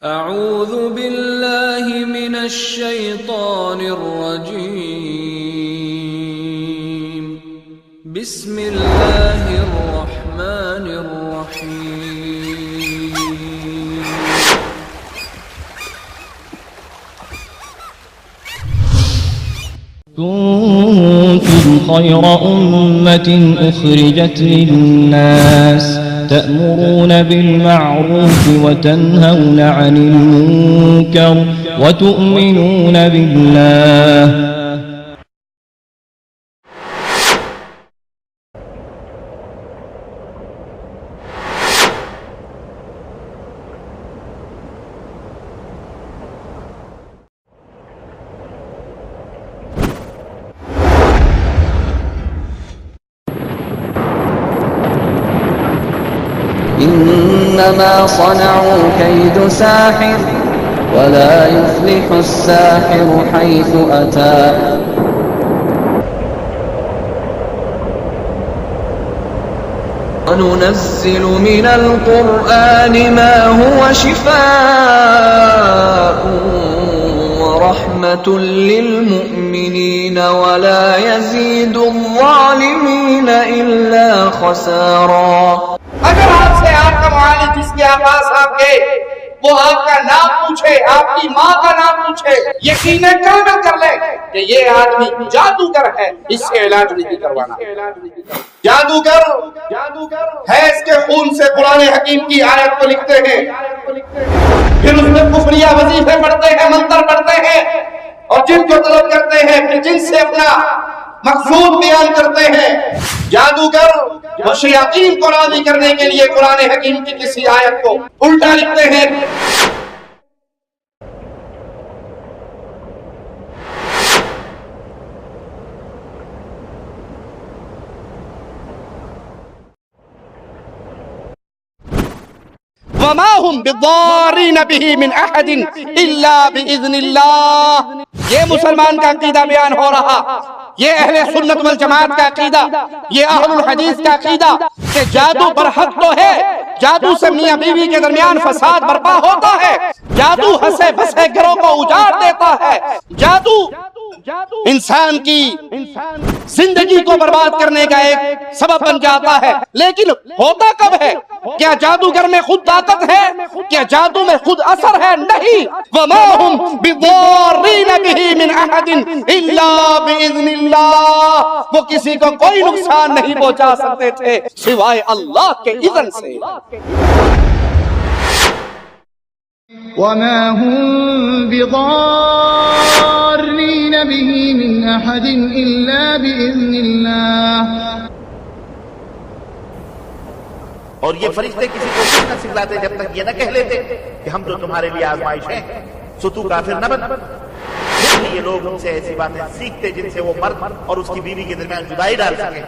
اعوذ باللہ من الشیطان الرجیم بسم اللہ الرحمن الرحیم كنتم خير أمة أخرجت للناس تأمرون بالمعروف وتنهون عن المنكر وتؤمنون بالله إنما صنعوا كيد ساحر ولا يفلح الساحر حيث أتى وننزل من القرآن ما هو شفاء ورحمة للمؤمنين ولا يزيد الظالمين إلا خسارا. اگر آپ سے آپ کا معالج جس کے پاس آپ کے وہ آپ کا نام پوچھے، آپ کی ماں کا نام پوچھے، یقیناً کامل کر لے کہ یہ آدمی جادوگر ہے، اس سے علاج نہیں کروانا. جادوگر ہے، اس کے خون سے قرآن حکیم کی آیت کو لکھتے ہیں، پھر اس میں کفریہ وظیفے پڑھتے ہیں، منتر پڑھتے ہیں اور جن کو طلب کرتے ہیں، پھر جن سے اپنا مقصود بیان کرتے ہیں. جادوگر وہ شیاطین کو راضی کرنے کے لیے قرآن حکیم کی کسی آیت کو الٹا لکھتے ہیں. وما هم بالضارين به من احد الا باذن الله. یہ مسلمان کا عقیدہ بیان ہو رہا، یہ اہل سنت والجماعت کا عقیدہ، یہ اہل الحدیث کا عقیدہ کہ جادو برحق تو ہے، جادو سے میاں بیوی کے درمیان فساد برپا ہوتا ہے، جادو ہنسے بسے گھروں کو اجاڑ دیتا ہے، جادو انسان کی زندگی کو برباد کرنے کا ایک سبب بن جاتا ہے. لیکن ہوتا کب ہے؟ کیا جادوگر میں خود طاقت ہے؟ کیا جادو میں خود اثر ہے؟ نہیں. وما هم بضارین به من احد الا باذن اللہ. وہ کسی کو کوئی نقصان نہیں پہنچا سکتے تھے سوائے اللہ کے اذن سے. وما هم بضارين به من أحد إلا بإذن الله. اور یہ فرشتے کسی کو کچھ نہ سکھلاتے جب تک یہ نہ کہہ لیتے کہ ہم تو تمہارے لیے آزمائش ہیں، سو تو کافر نہ بن. پھر یہ لوگ ان سے ایسی باتیں سیکھتے جن سے وہ مرد اور اس کی بیوی کے درمیان جدائی ڈال سکے،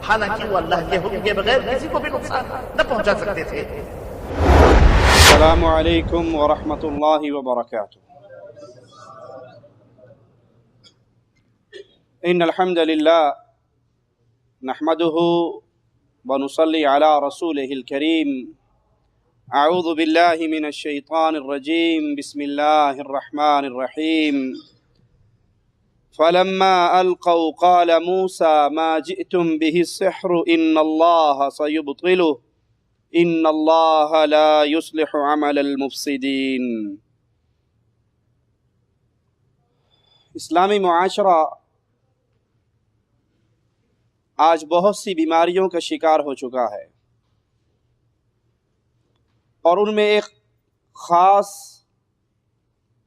حالانکہ وہ اللہ کے حکم کے بغیر کسی کو بھی نقصان نہ پہنچا سکتے تھے. السلام علیکم ورحمۃ اللہ وبرکاتہ. ان الحمد للہ نحمده ونصلي على رسوله الكريم. اعوذ باللہ من الشیطان الرجیم. بسم اللہ الرحمن الرحیم. فلما القوا قال موسى ما جئتم به السحر ان اللہ سيبطله ان اللہ لا يصلح عمل المفسدین. اسلامی معاشرہ آج بہت سی بیماریوں کا شکار ہو چکا ہے، اور ان میں ایک خاص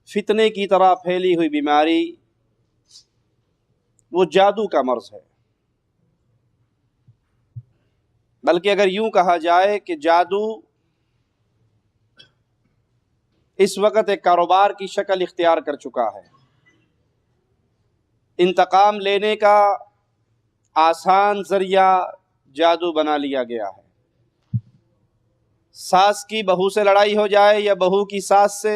فتنے کی طرح پھیلی ہوئی بیماری وہ جادو کا مرض ہے. بلکہ اگر یوں کہا جائے کہ جادو اس وقت ایک کاروبار کی شکل اختیار کر چکا ہے. انتقام لینے کا آسان ذریعہ جادو بنا لیا گیا ہے. ساس کی بہو سے لڑائی ہو جائے یا بہو کی ساس سے،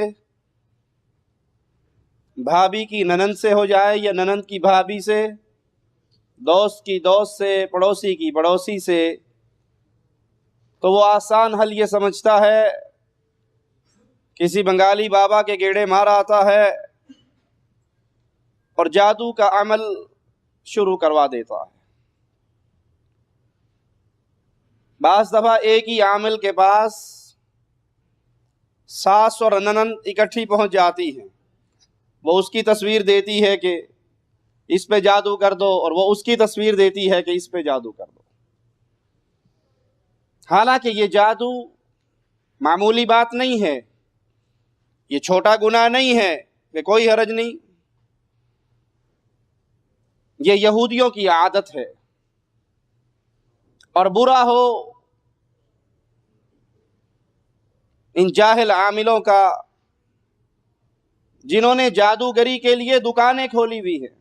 بھابھی کی ننند سے ہو جائے یا ننند کی بھابھی سے، دوست کی دوست سے، پڑوسی کی پڑوسی سے، تو وہ آسان حل یہ سمجھتا ہے کسی بنگالی بابا کے گیڑے مار آتا ہے اور جادو کا عمل شروع کروا دیتا ہے۔ بعض دفعہ ایک ہی عامل کے پاس ساس اور ننند اکٹھی پہنچ جاتی ہیں، وہ اس کی تصویر دیتی ہے کہ اس پہ جادو کر دو، اور وہ اس کی تصویر دیتی ہے کہ اس پہ جادو کر دو۔ حالانکہ یہ جادو معمولی بات نہیں ہے، یہ چھوٹا گناہ نہیں ہے کہ کوئی حرج نہیں، یہ یہودیوں کی عادت ہے، اور برا ہو ان جاہل عاملوں کا جنہوں نے جادوگری کے لیے دکانیں کھولی ہوئی ہیں۔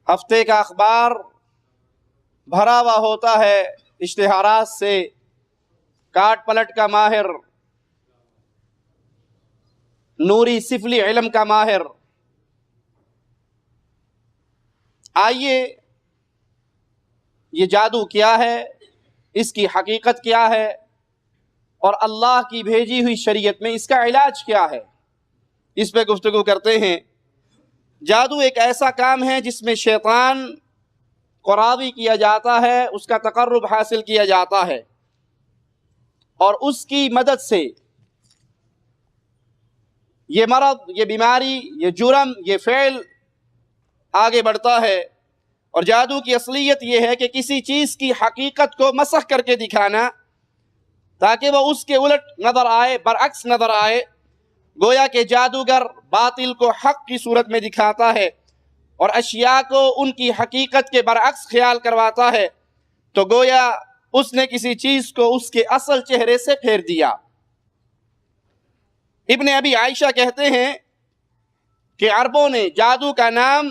ہفتے کا اخبار بھرا ہوا ہوتا ہے اشتہارات سے، کاٹ پلٹ کا ماہر، نوری سفلی علم کا ماہر۔ آئیے یہ جادو کیا ہے، اس کی حقیقت کیا ہے، اور اللہ کی بھیجی ہوئی شریعت میں اس کا علاج کیا ہے، اس پہ گفتگو کرتے ہیں۔ جادو ایک ایسا کام ہے جس میں شیطان کو راضی کیا جاتا ہے، اس کا تقرب حاصل کیا جاتا ہے، اور اس کی مدد سے یہ مرض، یہ بیماری، یہ جرم، یہ فعل آگے بڑھتا ہے۔ اور جادو کی اصلیت یہ ہے کہ کسی چیز کی حقیقت کو مسخ کر کے دکھانا تاکہ وہ اس کے الٹ نظر آئے، برعکس نظر آئے۔ گویا کہ جادوگر باطل کو حق کی صورت میں دکھاتا ہے اور اشیاء کو ان کی حقیقت کے برعکس خیال کرواتا ہے، تو گویا اس نے کسی چیز کو اس کے اصل چہرے سے پھیر دیا۔ ابن ابی عائشہ کہتے ہیں کہ عربوں نے جادو کا نام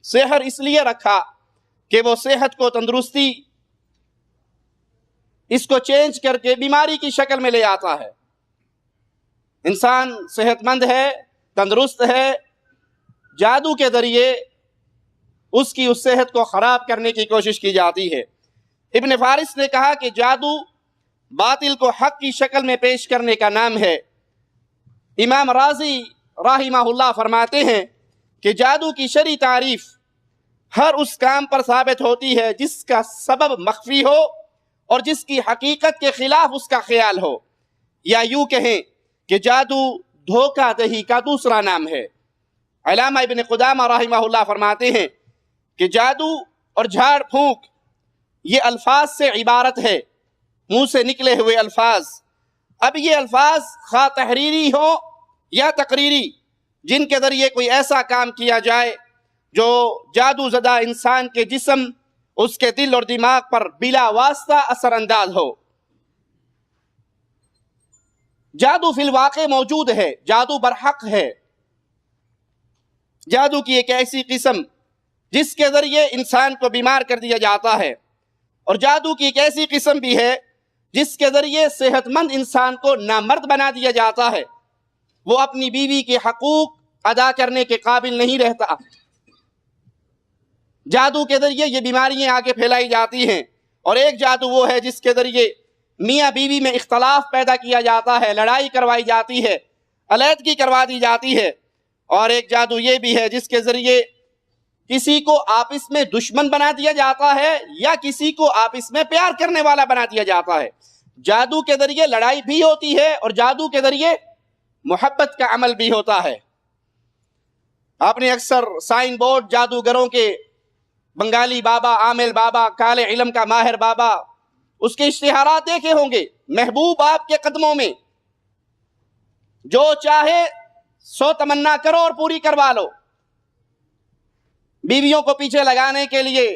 سحر اس لیے رکھا کہ وہ صحت کو، تندرستی، اس کو چینج کر کے بیماری کی شکل میں لے آتا ہے۔ انسان صحت مند ہے، تندرست ہے، جادو کے ذریعے اس کی اس صحت کو خراب کرنے کی کوشش کی جاتی ہے۔ ابن فارس نے کہا کہ جادو باطل کو حق کی شکل میں پیش کرنے کا نام ہے۔ امام رازی رحمہ اللہ فرماتے ہیں کہ جادو کی شرعی تعریف ہر اس کام پر ثابت ہوتی ہے جس کا سبب مخفی ہو اور جس کی حقیقت کے خلاف اس کا خیال ہو، یا یوں کہیں کہ جادو دھوکہ دہی کا دوسرا نام ہے۔ علامہ ابن قدامہ رحمہ اللہ فرماتے ہیں کہ جادو اور جھاڑ پھونک یہ الفاظ سے عبارت ہے، منہ سے نکلے ہوئے الفاظ۔ اب یہ الفاظ خواہ تحریری ہو یا تقریری، جن کے ذریعے کوئی ایسا کام کیا جائے جو جادو زدہ انسان کے جسم، اس کے دل اور دماغ پر بلا واسطہ اثر انداز ہو۔ جادو فی الواقع موجود ہے، جادو برحق ہے۔ جادو کی ایک ایسی قسم جس کے ذریعے انسان کو بیمار کر دیا جاتا ہے، اور جادو کی ایک ایسی قسم بھی ہے جس کے ذریعے صحت مند انسان کو نامرد بنا دیا جاتا ہے، وہ اپنی بیوی کے حقوق ادا کرنے کے قابل نہیں رہتا۔ جادو کے ذریعے یہ بیماریاں آگے پھیلائی جاتی ہیں، اور ایک جادو وہ ہے جس کے ذریعے میاں بیوی میں اختلاف پیدا کیا جاتا ہے، لڑائی کروائی جاتی ہے، علیحدگی کروا دی جاتی ہے، اور ایک جادو یہ بھی ہے جس کے ذریعے کسی کو آپس میں دشمن بنا دیا جاتا ہے یا کسی کو آپس میں پیار کرنے والا بنا دیا جاتا ہے۔ جادو کے ذریعے لڑائی بھی ہوتی ہے اور جادو کے ذریعے محبت کا عمل بھی ہوتا ہے۔ آپ نے اکثر سائن بورڈ جادوگروں کے، بنگالی بابا، عامل بابا، کالے علم کا ماہر بابا، اس کے اشتہارات دیکھے ہوں گے۔ محبوب آپ کے قدموں میں، جو چاہے 100 تمنا کرو اور پوری کروا لو۔ بیویوں کو پیچھے لگانے کے لیے،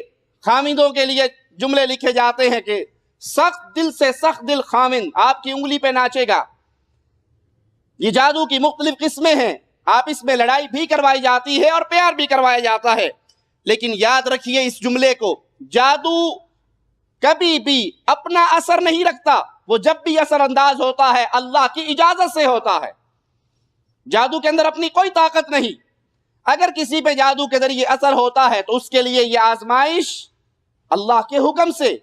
خامندوں کے لیے جملے لکھے جاتے ہیں کہ سخت دل سے سخت دل خامند آپ کی انگلی پہ ناچے گا۔ یہ جادو کی مختلف قسمیں ہیں، آپس میں لڑائی بھی کروائی جاتی ہے اور پیار بھی کروایا جاتا ہے۔ لیکن یاد رکھیے اس جملے کو، جادو کبھی بھی اپنا اثر نہیں رکھتا، وہ جب بھی اثر انداز ہوتا ہے اللہ کی اجازت سے ہوتا ہے۔ جادو کے اندر اپنی کوئی طاقت نہیں۔ اگر کسی پہ جادو کے ذریعے اثر ہوتا ہے تو اس کے لیے یہ آزمائش اللہ کے حکم سے،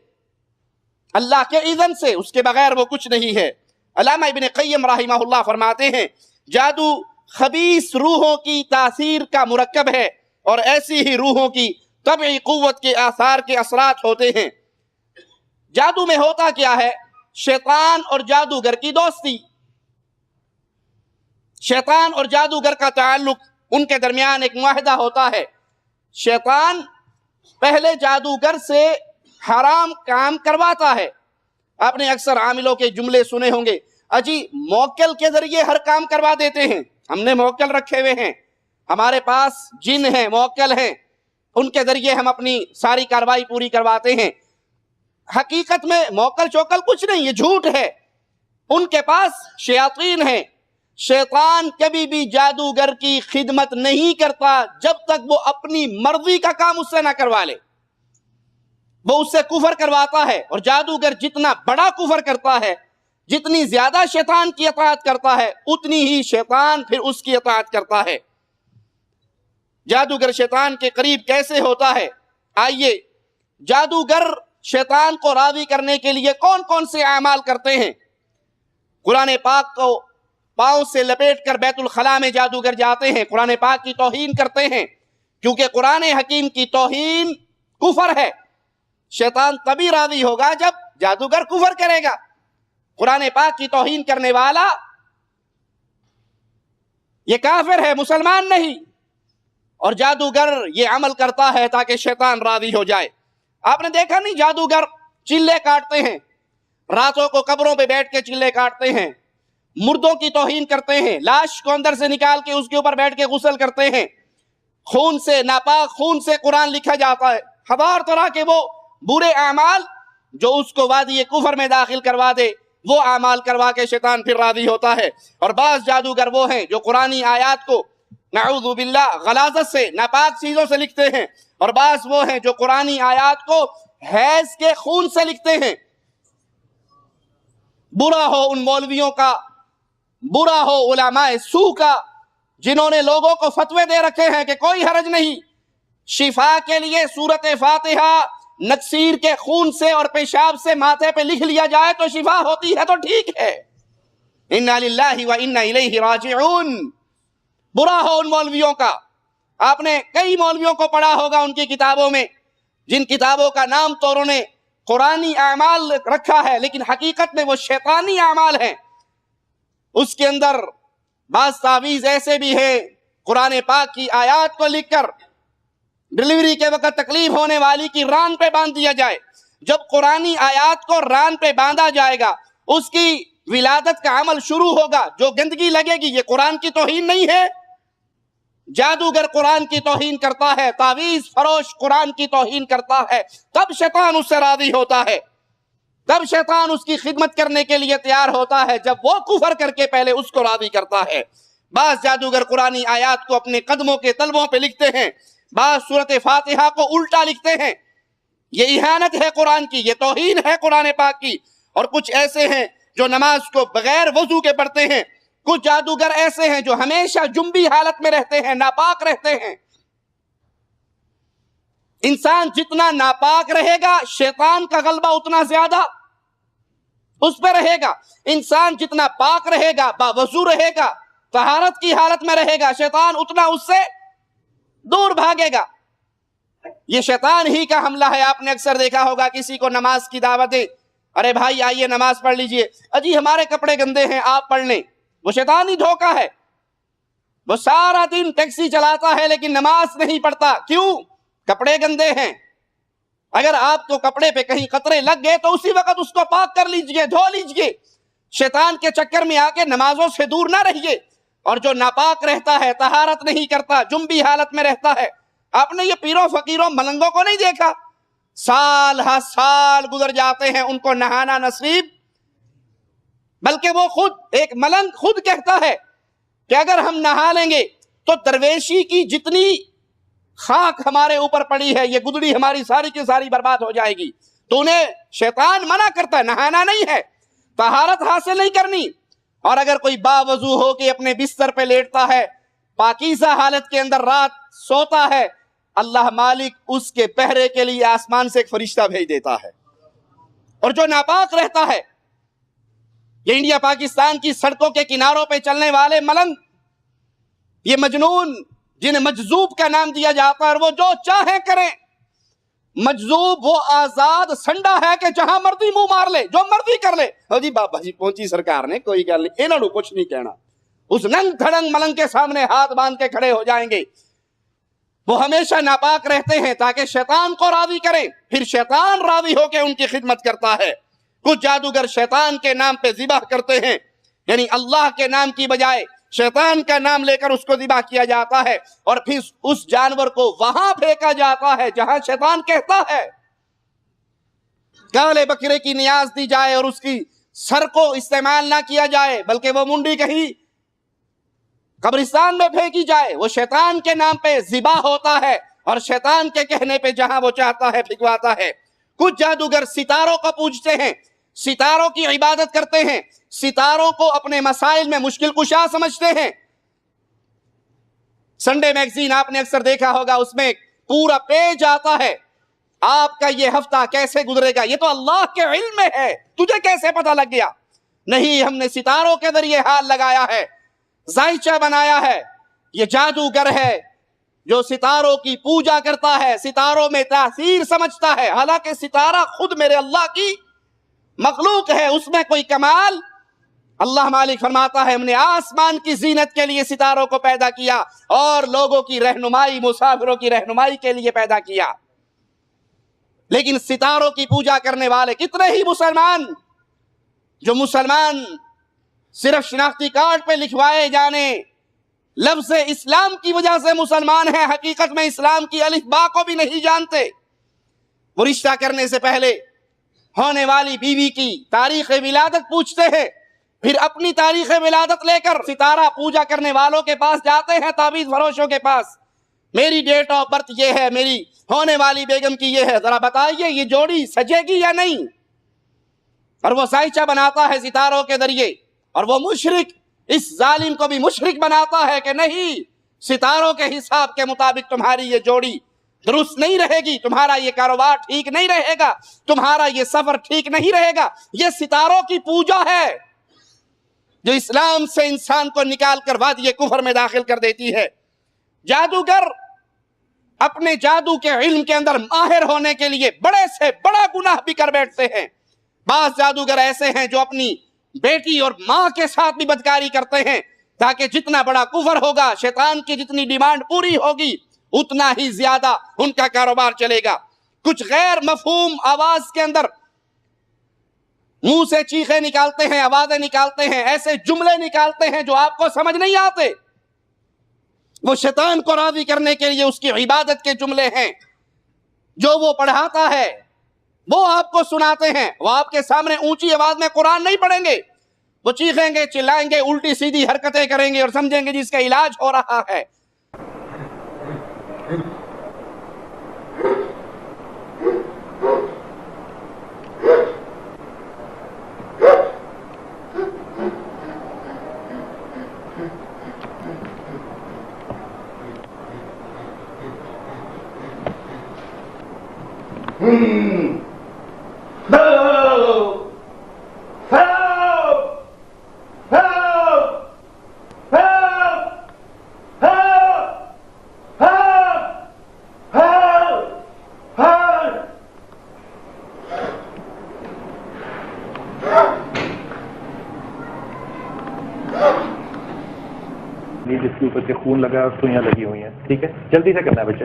اللہ کے اذن سے، اس کے بغیر وہ کچھ نہیں ہے۔ علامہ ابن قیم رحمہ اللہ فرماتے ہیں جادو خبیث روحوں کی تاثیر کا مرکب ہے اور ایسی ہی روحوں کی طبعی قوت کے آثار کے اثرات ہوتے ہیں۔ جادو میں ہوتا کیا ہے؟ شیطان اور جادوگر کی دوستی، شیطان اور جادوگر کا تعلق، ان کے درمیان ایک معاہدہ ہوتا ہے۔ شیطان پہلے جادوگر سے حرام کام کرواتا ہے۔ آپ نے اکثر عاملوں کے جملے سنے ہوں گے، اجی موکل کے ذریعے ہر کام کروا دیتے ہیں، ہم نے موکل رکھے ہوئے ہیں، ہمارے پاس جن ہیں، موکل ہیں، ان کے ذریعے ہم اپنی ساری کاروائی پوری کرواتے ہیں۔ حقیقت میں موکل چوکل کچھ نہیں، یہ جھوٹ ہے۔ ان کے پاس شیاطین ہیں۔ شیطان کبھی بھی جادوگر کی خدمت نہیں کرتا جب تک وہ اپنی مرضی کا کام اس سے نہ کروا لے۔ وہ اس سے کفر کرواتا ہے، اور جادوگر جتنا بڑا کفر کرتا ہے، جتنی زیادہ شیطان کی اطاعت کرتا ہے، اتنی ہی شیطان پھر اس کی اطاعت کرتا ہے۔ جادوگر شیطان کے قریب کیسے ہوتا ہے؟ آئیے، جادوگر شیطان کو راضی کرنے کے لیے کون کون سے اعمال کرتے ہیں؟ قرآن پاک کو پاؤں سے لپیٹ کر بیت الخلاء میں جادوگر جاتے ہیں، قرآن پاک کی توہین کرتے ہیں، کیونکہ قرآن حکیم کی توہین کفر ہے۔ شیطان تبھی راضی ہوگا جب جادوگر کفر کرے گا۔ قرآن پاک کی توہین کرنے والا یہ کافر ہے، مسلمان نہیں، اور جادوگر یہ عمل کرتا ہے تاکہ شیطان راضی ہو جائے۔ آپ نے دیکھا نہیں، جادوگر چلے کاٹتے ہیں، راتوں کو قبروں پہ بیٹھ کے چلے کاٹتے ہیں، مردوں کی توہین کرتے ہیں، لاش کو اندر سے نکال کے اس کے اوپر بیٹھ کے غسل کرتے ہیں، خون سے، ناپاک خون سے قرآن لکھا جاتا ہے، ہزار طرح کے وہ برے اعمال جو اس کو وادی کفر میں داخل کروا دے، وہ اعمال کروا کے شیطان پھر راضی ہوتا ہے۔ اور بعض جادوگر وہ ہیں جو قرآنی آیات کو نعوذ باللہ غلاظت سے، ناپاک چیزوں سے لکھتے ہیں، اور بعض وہ ہیں جو قرآنی آیات کو حیض کے خون سے لکھتے ہیں۔ برا ہو ان مولویوں کا، برا ہو علماء سو کا، جنہوں نے لوگوں کو فتوے دے رکھے ہیں کہ کوئی حرج نہیں، شفا کے لیے سورۃ فاتحہ نکسیر کے خون سے اور پیشاب سے ماتھے پہ لکھ لیا جائے تو شفا ہوتی ہے تو ٹھیک ہے۔ انا للہ و انا الیہ راجعون۔ برا ہو ان مولویوں کا۔ آپ نے کئی مولویوں کو پڑھا ہوگا ان کی کتابوں میں، جن کتابوں کا نام تو انہوں نے قرآنی اعمال رکھا ہے، لیکن حقیقت میں وہ شیطانی اعمال ہیں۔ اس کے اندر بعض تعویذ ایسے بھی ہیں، قرآن پاک کی آیات کو لکھ کر ڈلیوری کے وقت تکلیف ہونے والی کی ران پہ باندھ دیا جائے۔ جب قرآنی آیات کو ران پہ باندھا جائے گا، اس کی ولادت کا عمل شروع ہوگا، جو گندگی لگے گی، یہ قرآن کی توہین نہیں ہے؟ جادوگر قرآن کی توہین کرتا ہے، تعویذ فروش قرآن کی توہین کرتا ہے، تب شیطان اس سے راضی ہوتا ہے، تب شیطان اس کی خدمت کرنے کے لیے تیار ہوتا ہے، جب وہ کفر کر کے پہلے اس کو راضی کرتا ہے۔ بعض جادوگر قرآنی آیات کو اپنے قدموں کے تلووں پہ لکھتے ہیں، بعض سورۃ فاتحہ کو الٹا لکھتے ہیں۔ یہ اہانت ہے قرآن کی، یہ توہین ہے قرآن پاک کی۔ اور کچھ ایسے ہیں جو نماز کو بغیر وضو کے پڑھتے ہیں، کچھ جادوگر ایسے ہیں جو ہمیشہ جنبی حالت میں رہتے ہیں، ناپاک رہتے ہیں۔ انسان جتنا ناپاک رہے گا، شیطان کا غلبہ اتنا زیادہ اس پہ رہے گا۔ انسان جتنا پاک رہے گا، باوضو رہے گا، طہارت کی حالت میں رہے گا، شیطان اتنا اس سے دور بھاگے گا۔ یہ شیطان ہی کا حملہ ہے۔ آپ نے اکثر دیکھا ہوگا کسی کو نماز کی دعوت دے، ارے بھائی آئیے نماز پڑھ لیجئے، اجی ہمارے کپڑے گندے ہیں آپ پڑھ لیں۔ وہ شیطانی دھوکہ ہے۔ وہ سارا دن ٹیکسی چلاتا ہے لیکن نماز نہیں پڑھتا، کیوں؟ کپڑے گندے ہیں۔ اگر آپ کو کپڑے پہ کہیں قطرے لگ گئے تو اسی وقت اس کو پاک کر لیجئے، دھو لیجئے۔ شیطان کے چکر میں آ کے نمازوں سے دور نہ رہیے۔ اور جو ناپاک رہتا ہے، طہارت نہیں کرتا، جنبی حالت میں رہتا ہے، آپ نے یہ پیروں فقیروں ملنگوں کو نہیں دیکھا؟ سال ہر سال گزر جاتے ہیں، ان کو نہانا نصیب، بلکہ وہ خود ایک ملنگ خود کہتا ہے کہ اگر ہم نہا لیں گے تو درویشی کی جتنی خاک ہمارے اوپر پڑی ہے، یہ گدڑی ہماری ساری کی ساری برباد ہو جائے گی۔ تو انہیں شیطان منع کرتا ہے، نہانا نہیں ہے، طہارت حاصل نہیں کرنی۔ اور اگر کوئی باوضو ہو کے اپنے بستر پہ لیٹتا ہے، پاکیزہ حالت کے اندر رات سوتا ہے، اللہ مالک اس کے پہرے کے لیے آسمان سے ایک فرشتہ بھیج دیتا ہے۔ اور جو ناپاک رہتا ہے، یہ انڈیا پاکستان کی سڑکوں کے کناروں پہ چلنے والے ملنگ، یہ مجنون جنہیں مجذوب کا نام دیا جاتا ہے، اور وہ جو چاہیں کریں. مجذوب وہ آزاد سنڈا ہے کہ جہاں مرضی منہ مار لے، جو مرضی کر لے. جی بابا جی پہنچی سرکار نے، کوئی گل نہیں، انہوں نے کچھ نہیں کہنا. اس ننگ دھڑنگ ملنگ کے سامنے ہاتھ باندھ کے کھڑے ہو جائیں گے. وہ ہمیشہ ناپاک رہتے ہیں تاکہ شیطان کو راضی کریں، پھر شیطان راضی ہو کے ان کی خدمت کرتا ہے. کچھ جادوگر شیطان کے نام پہ ذبح کرتے ہیں، یعنی اللہ کے نام کی بجائے شیطان کا نام لے کر اس کو ذبح کیا جاتا ہے، اور پھر اس جانور کو وہاں پھینکا جاتا ہے جہاں شیطان کہتا ہے. کالے بکرے کی نیاز دی جائے اور اس کی سر کو استعمال نہ کیا جائے، بلکہ وہ منڈی کہیں قبرستان میں پھینکی جائے. وہ شیطان کے نام پہ ذبح ہوتا ہے، اور شیطان کے کہنے پہ جہاں وہ چاہتا ہے پھینکواتا ہے. کچھ جادوگر ستاروں کو پوجتے ہیں، ستاروں کی عبادت کرتے ہیں، ستاروں کو اپنے مسائل میں مشکل کشا سمجھتے ہیں. سنڈے میگزین آپ نے اکثر دیکھا ہوگا، اس میں پورا پیج آتا ہے آپ کا یہ ہفتہ کیسے گزرے گا. یہ تو اللہ کے علم میں ہے، تجھے کیسے پتہ لگ گیا؟ نہیں، ہم نے ستاروں کے ذریعے حال لگایا ہے، ذائچہ بنایا ہے. یہ جادوگر ہے جو ستاروں کی پوجا کرتا ہے، ستاروں میں تاثیر سمجھتا ہے، حالانکہ ستارہ خود میرے اللہ کی مخلوق ہے، اس میں کوئی کمال. اللہ مالک فرماتا ہے ہم نے آسمان کی زینت کے لیے ستاروں کو پیدا کیا اور لوگوں کی رہنمائی، مسافروں کی رہنمائی کے لیے پیدا کیا. لیکن ستاروں کی پوجا کرنے والے کتنے ہی مسلمان، جو مسلمان صرف شناختی کارڈ پہ لکھوائے جانے لفظ اسلام کی وجہ سے مسلمان ہیں، حقیقت میں اسلام کی الف با کو بھی نہیں جانتے. وہ رشتہ کرنے سے پہلے ہونے والی بیوی کی تاریخ ولادت پوچھتے ہیں، پھر اپنی تاریخ ولادت لے کر ستارہ پوجا کرنے والوں کے پاس جاتے ہیں، تعویذ فروشوں کے پاس. میری ڈیٹ آف برتھ یہ ہے، میری ہونے والی بیگم کی یہ ہے، ذرا بتائیے یہ جوڑی سجے گی یا نہیں؟ اور وہ ذائچہ بناتا ہے ستاروں کے ذریعے، اور وہ مشرک اس ظالم کو بھی مشرک بناتا ہے کہ نہیں، ستاروں کے حساب کے مطابق تمہاری یہ جوڑی درست نہیں رہے گی، تمہارا یہ کاروبار ٹھیک نہیں رہے گا، تمہارا یہ سفر ٹھیک نہیں رہے گا. یہ ستاروں کی پوجا ہے جو اسلام سے انسان کو نکال کر وادی کفر میں داخل کر دیتی ہے. جادوگر اپنے جادو کے علم کے اندر ماہر ہونے کے لیے بڑے سے بڑا گناہ بھی کر بیٹھتے ہیں. بعض جادوگر ایسے ہیں جو اپنی بیٹی اور ماں کے ساتھ بھی بدکاری کرتے ہیں تاکہ جتنا بڑا کفر ہوگا، شیطان کی جتنی ڈیمانڈ پوری ہوگی، اتنا ہی زیادہ ان کا کاروبار چلے گا. کچھ غیر مفہوم آواز کے اندر منہ سے چیخیں نکالتے ہیں، آوازیں نکالتے ہیں، ایسے جملے نکالتے ہیں جو آپ کو سمجھ نہیں آتے. وہ شیطان کو راضی کرنے کے لیے اس کی عبادت کے جملے ہیں. جو وہ پڑھاتا ہے وہ آپ کو سناتے ہیں. وہ آپ کے سامنے اونچی آواز میں قرآن نہیں پڑھیں گے، وہ چیخیں گے، چلائیں گے، الٹی سیدھی حرکتیں کریں گے اور سمجھیں گے جس کا علاج ہو رہا ہے. جس کے اوپر سے خون لگا اور سوئیاں لگی ہوئی ہیں. ٹھیک ہے، جلدی سے کرنا ہے بچے.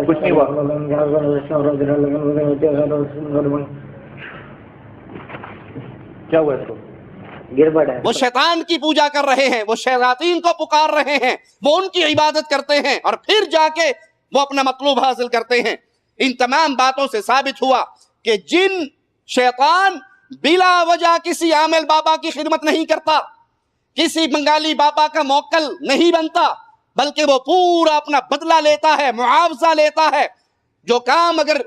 کچھ نہیں ہوا. کیا ہوا اس کو؟ وہ شیطان کی پوجا کر رہے ہیں، وہ شیاطین کو پکار رہے ہیں، وہ ان کی عبادت کرتے ہیں اور پھر جا کے وہ اپنا مطلوب حاصل کرتے ہیں. ان تمام باتوں سے ثابت ہوا کہ جن شیطان بلا وجہ کسی عامل بابا کی خدمت نہیں کرتا، کسی بنگالی بابا کا موکل نہیں بنتا، بلکہ وہ پورا اپنا بدلہ لیتا ہے، معاوضہ لیتا ہے. جو کام اگر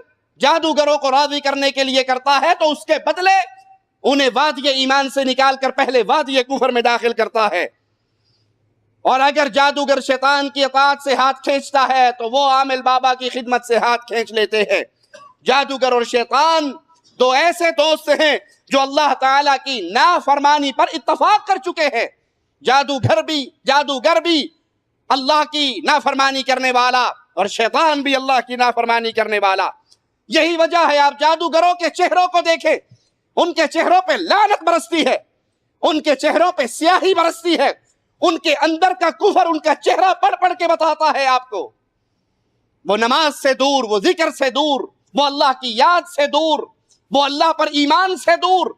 جادوگروں کو راضی کرنے کے لیے کرتا ہے تو اس کے بدلے انہیں وادی ایمان سے نکال کر پہلے وادی کفر میں داخل کرتا ہے. اور اگر جادوگر شیطان کی اطاعت سے ہاتھ کھینچتا ہے تو وہ عامل بابا کی خدمت سے ہاتھ کھینچ لیتے ہیں۔ جادوگر اور شیطان دو ایسے دوست ہیں جو اللہ تعالیٰ کی نافرمانی پر اتفاق کر چکے ہیں۔ جادوگر بھی اللہ کی نافرمانی کرنے والا اور شیطان بھی اللہ کی نافرمانی کرنے والا۔ یہی وجہ ہے آپ جادوگروں کے چہروں کو دیکھیں، ان کے چہروں پہ لعنت برستی ہے، ان کے چہروں پہ سیاہی برستی ہے، ان کے اندر کا کفر ان کا چہرہ پڑھ پڑھ کے بتاتا ہے آپ کو۔ وہ نماز سے دور، وہ ذکر سے دور، وہ اللہ کی یاد سے دور، وہ اللہ پر ایمان سے دور،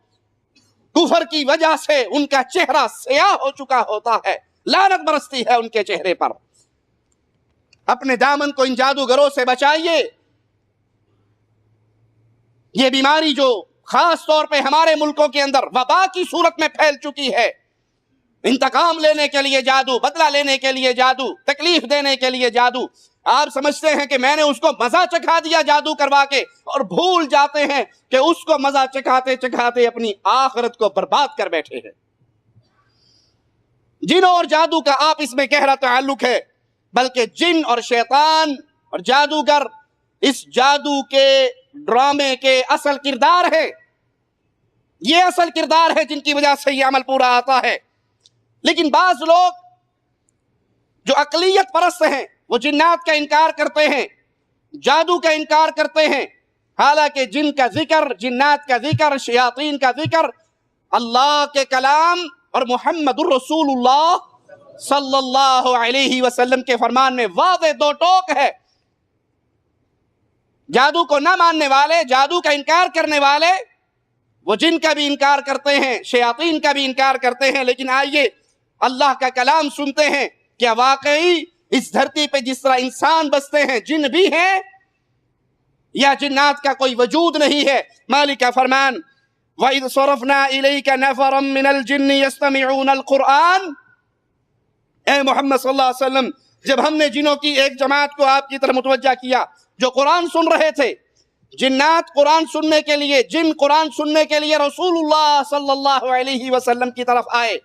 کفر کی وجہ سے ان کا چہرہ سیاہ ہو چکا ہوتا ہے، لعنت برستی ہے ان کے چہرے پر۔ اپنے دامن کو ان جادوگروں سے بچائیے۔ یہ بیماری جو خاص طور پہ ہمارے ملکوں کے اندر وبا کی صورت میں پھیل چکی ہے، انتقام لینے کے لیے جادو، بدلہ لینے کے لیے جادو، تکلیف دینے کے لیے جادو۔ آپ سمجھتے ہیں کہ میں نے اس کو مزہ چکھا دیا جادو کروا کے، اور بھول جاتے ہیں کہ اس کو مزہ چکھاتے چکھاتے اپنی آخرت کو برباد کر بیٹھے ہیں۔ جنوں اور جادو کا آپس میں گہرا تعلق ہے، بلکہ جن اور شیطان اور جادوگر اس جادو کے ڈرامے کے اصل کردار ہے۔ یہ اصل کردار ہے جن کی وجہ سے یہ عمل پورا آتا ہے۔ لیکن بعض لوگ جو اقلیت پرست ہیں وہ جنات کا انکار کرتے ہیں، جادو کا انکار کرتے ہیں، حالانکہ جن کا ذکر، جنات کا ذکر، شیاطین کا ذکر اللہ کے کلام اور محمد الرسول اللہ صلی اللہ علیہ وسلم کے فرمان میں واضح دو ٹوک ہے۔ جادو کو نہ ماننے والے، جادو کا انکار کرنے والے، وہ جن کا بھی انکار کرتے ہیں، شیاطین کا بھی انکار کرتے ہیں، لیکن آئیے اللہ کا کلام سنتے ہیں۔ کیا واقعی اس دھرتی پہ جس طرح انسان بستے ہیں جن بھی ہیں، یا جنات کا کوئی وجود نہیں ہے؟ مالک کا فرمان وَإِذْ صَرَفْنَا إِلَيْكَ نَفَرًا مِّنَ الْجِنِّ يَسْتَمِعُونَ الْقُرْآنَ، اے محمد صلی اللہ علیہ وسلم، جب ہم نے جنوں کی ایک جماعت کو آپ کی طرف متوجہ کیا جو قرآن سن رہے تھے، جنات قرآن سننے کے لیے، جن قرآن سننے کے لیے رسول اللہ صلی اللہ علیہ وسلم کی طرف آئے،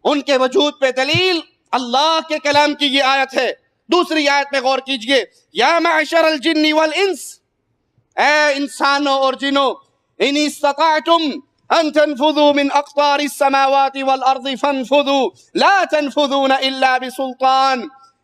ان کے وجود پہ دلیل اللہ کے کلام کی یہ آیت ہے۔ دوسری آیت پہ غور کیجئے، یا معشر الجن والانس، اے انسانوں اور جنوں، ان استطعتم ان تنفذوا من اقطار السماوات والارض فانفذوا لا تنفذون الا بسلطان،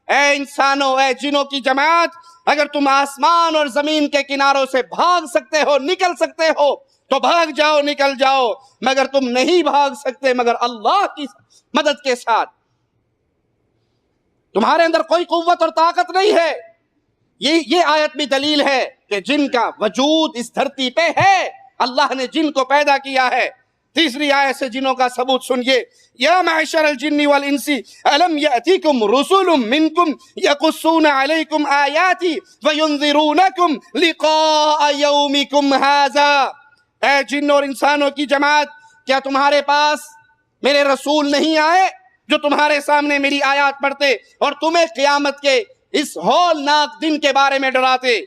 اے انسانوں، اے جنوں کی جماعت، اگر تم آسمان اور زمین کے کناروں سے بھاگ سکتے ہو، نکل سکتے ہو تو بھاگ جاؤ، نکل جاؤ، مگر تم نہیں بھاگ سکتے مگر اللہ کی مدد کے ساتھ۔ تمہارے اندر کوئی قوت اور طاقت نہیں ہے۔ یہ آیت بھی دلیل ہے کہ جن کا وجود اس دھرتی پہ ہے، اللہ نے جن کو پیدا کیا ہے۔ تیسری آیت سے جنوں کا ثبوت سنیے، یا معشر الجن والانس الم یأتیکم رسول منکم یقصون علیکم آیاتی وینذرونکم لقاء یومکم ھذا، اے جن اور انسانوں کی جماعت، کیا تمہارے پاس میرے رسول نہیں آئے جو تمہارے سامنے میری آیات پڑھتے اور تمہیں قیامت کے اس ہولناک دن کے بارے میں ڈراتے؟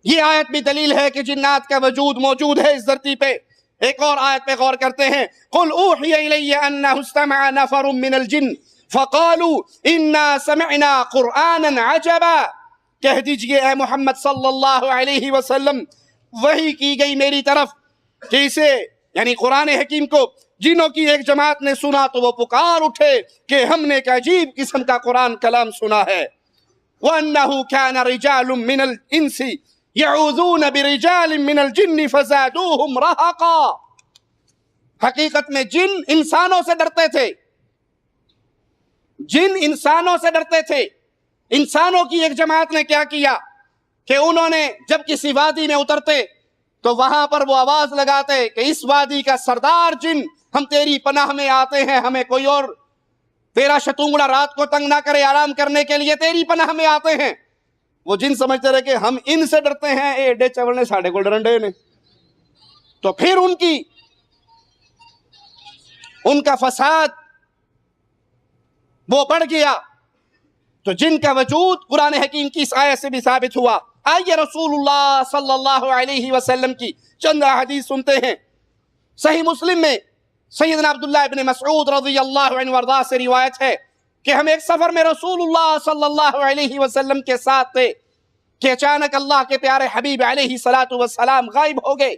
یہ آیت بھی دلیل ہے کہ جنات کا وجود موجود ہے اس دھرتی پہ۔ ایک اور آیت پہ غور کرتے ہیں، قل اوحی الی انہ استمع نفر من الجن فقالوا انا سمعنا قرآنا عجبا، کہہ دیجئے اے محمد صلی اللہ علیہ وسلم، وحی کی گئی میری طرف کہ اسے یعنی قرآن حکیم کو جنوں کی ایک جماعت نے سنا تو وہ پکار اٹھے کہ ہم نے ایک عجیب قسم کا قرآن کلام سنا ہے۔ وَأَنَّهُ كَانَ رِجَالٌ مِّنَ الْإِنسِ يَعُوذُونَ بِرِجَالٍ مِّنَ الْجِنِّ فَزَادُوهُمْ رَهَقًا، حقیقت میں جن انسانوں سے ڈرتے تھے، جن انسانوں سے ڈرتے تھے۔ انسانوں کی ایک جماعت نے کیا کیا کہ انہوں نے جب کسی وادی میں اترتے تو وہاں پر وہ آواز لگاتے کہ اس وادی کا سردار جن، ہم تیری پناہ میں آتے ہیں، ہمیں کوئی اور تیرا شتونگڑا رات کو تنگ نہ کرے، آرام کرنے کے لیے تیری پناہ میں آتے ہیں۔ وہ جن سمجھتے رہے کہ ہم ان سے ڈرتے ہیں، اے ڈے چولنے ساڑھے کو ڈرنڈے نے، تو پھر ان کا فساد وہ بڑھ گیا۔ تو جن کا وجود قرآن حکیم کی اس آیت سے بھی ثابت ہوا۔ آئیے رسول اللہ صلی اللہ علیہ وسلم کی چند حدیث سنتے ہیں۔ صحیح مسلم میں سیدنا عبداللہ ابن مسعود رضی اللہ عنہ وارضاہ سے روایت ہے کہ ہم ایک سفر میں رسول اللہ صلی اللہ علیہ وسلم کے ساتھ تھے کہ اچانک اللہ کے پیارے حبیب علیہ السلام غائب ہو گئے.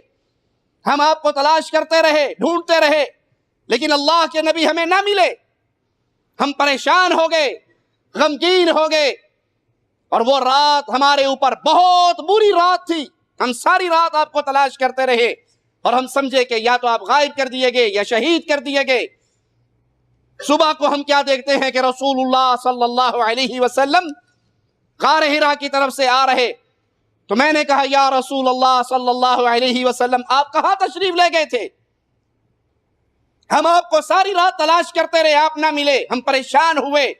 ہم آپ کو تلاش کرتے رہے, ڈھونڈتے رہے, لیکن اللہ کے نبی ہمیں نہ ملے. ہم پریشان ہو گئے, غمگین ہو گئے, اور وہ رات ہمارے اوپر بہت بری رات تھی. ہم ساری رات آپ کو تلاش کرتے رہے اور ہم سمجھے کہ یا تو آپ غائب کر دیے گئے یا شہید کر دیے گئے. صبح کو ہم کیا دیکھتے ہیں کہ رسول اللہ صلی اللہ علیہ وسلم غار حرا کی طرف سے آ رہے. تو میں نے کہا یا رسول اللہ صلی اللہ علیہ وسلم آپ کہاں تشریف لے گئے تھے؟ ہم آپ کو ساری رات تلاش کرتے رہے, آپ نہ ملے, ہم پریشان ہوئے,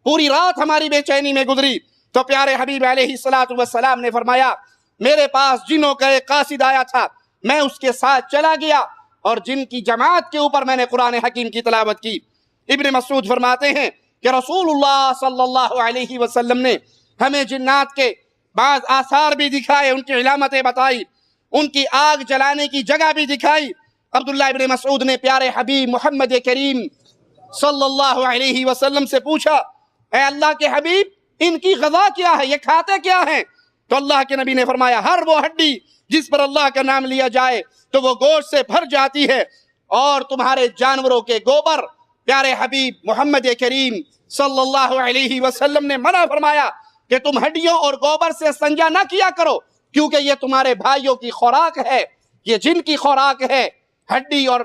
پوری رات ہماری بے چینی میں گزری. تو پیارے حبیب علیہ السلام نے فرمایا میرے پاس جنوں کا ایک قاصد آیا تھا, میں اس کے ساتھ چلا گیا اور جن کی جماعت کے اوپر میں نے قرآن حکیم کی تلاوت کی. ابن مسعود فرماتے ہیں کہ رسول اللہ صلی اللہ علیہ وسلم نے ہمیں جنات کے بعض آثار بھی دکھائے, ان کی علامتیں بتائی, ان کی آگ جلانے کی جگہ بھی دکھائی. عبداللہ ابن مسعود نے پیارے حبیب محمد کریم صلی اللہ علیہ وسلم سے پوچھا اے اللہ کے حبیب ان کی غذا کیا ہے, یہ کھاتے کیا ہیں؟ تو اللہ کے نبی نے فرمایا ہر وہ ہڈی جس پر اللہ کا نام لیا جائے تو وہ گوشت سے بھر جاتی ہے, اور تمہارے جانوروں کے گوبر. پیارے حبیب محمد کریم صلی اللہ علیہ وسلم نے منع فرمایا کہ تم ہڈیوں اور گوبر سے استنجا نہ کیا کرو, کیونکہ یہ تمہارے بھائیوں کی خوراک ہے, یہ جن کی خوراک ہے, ہڈی اور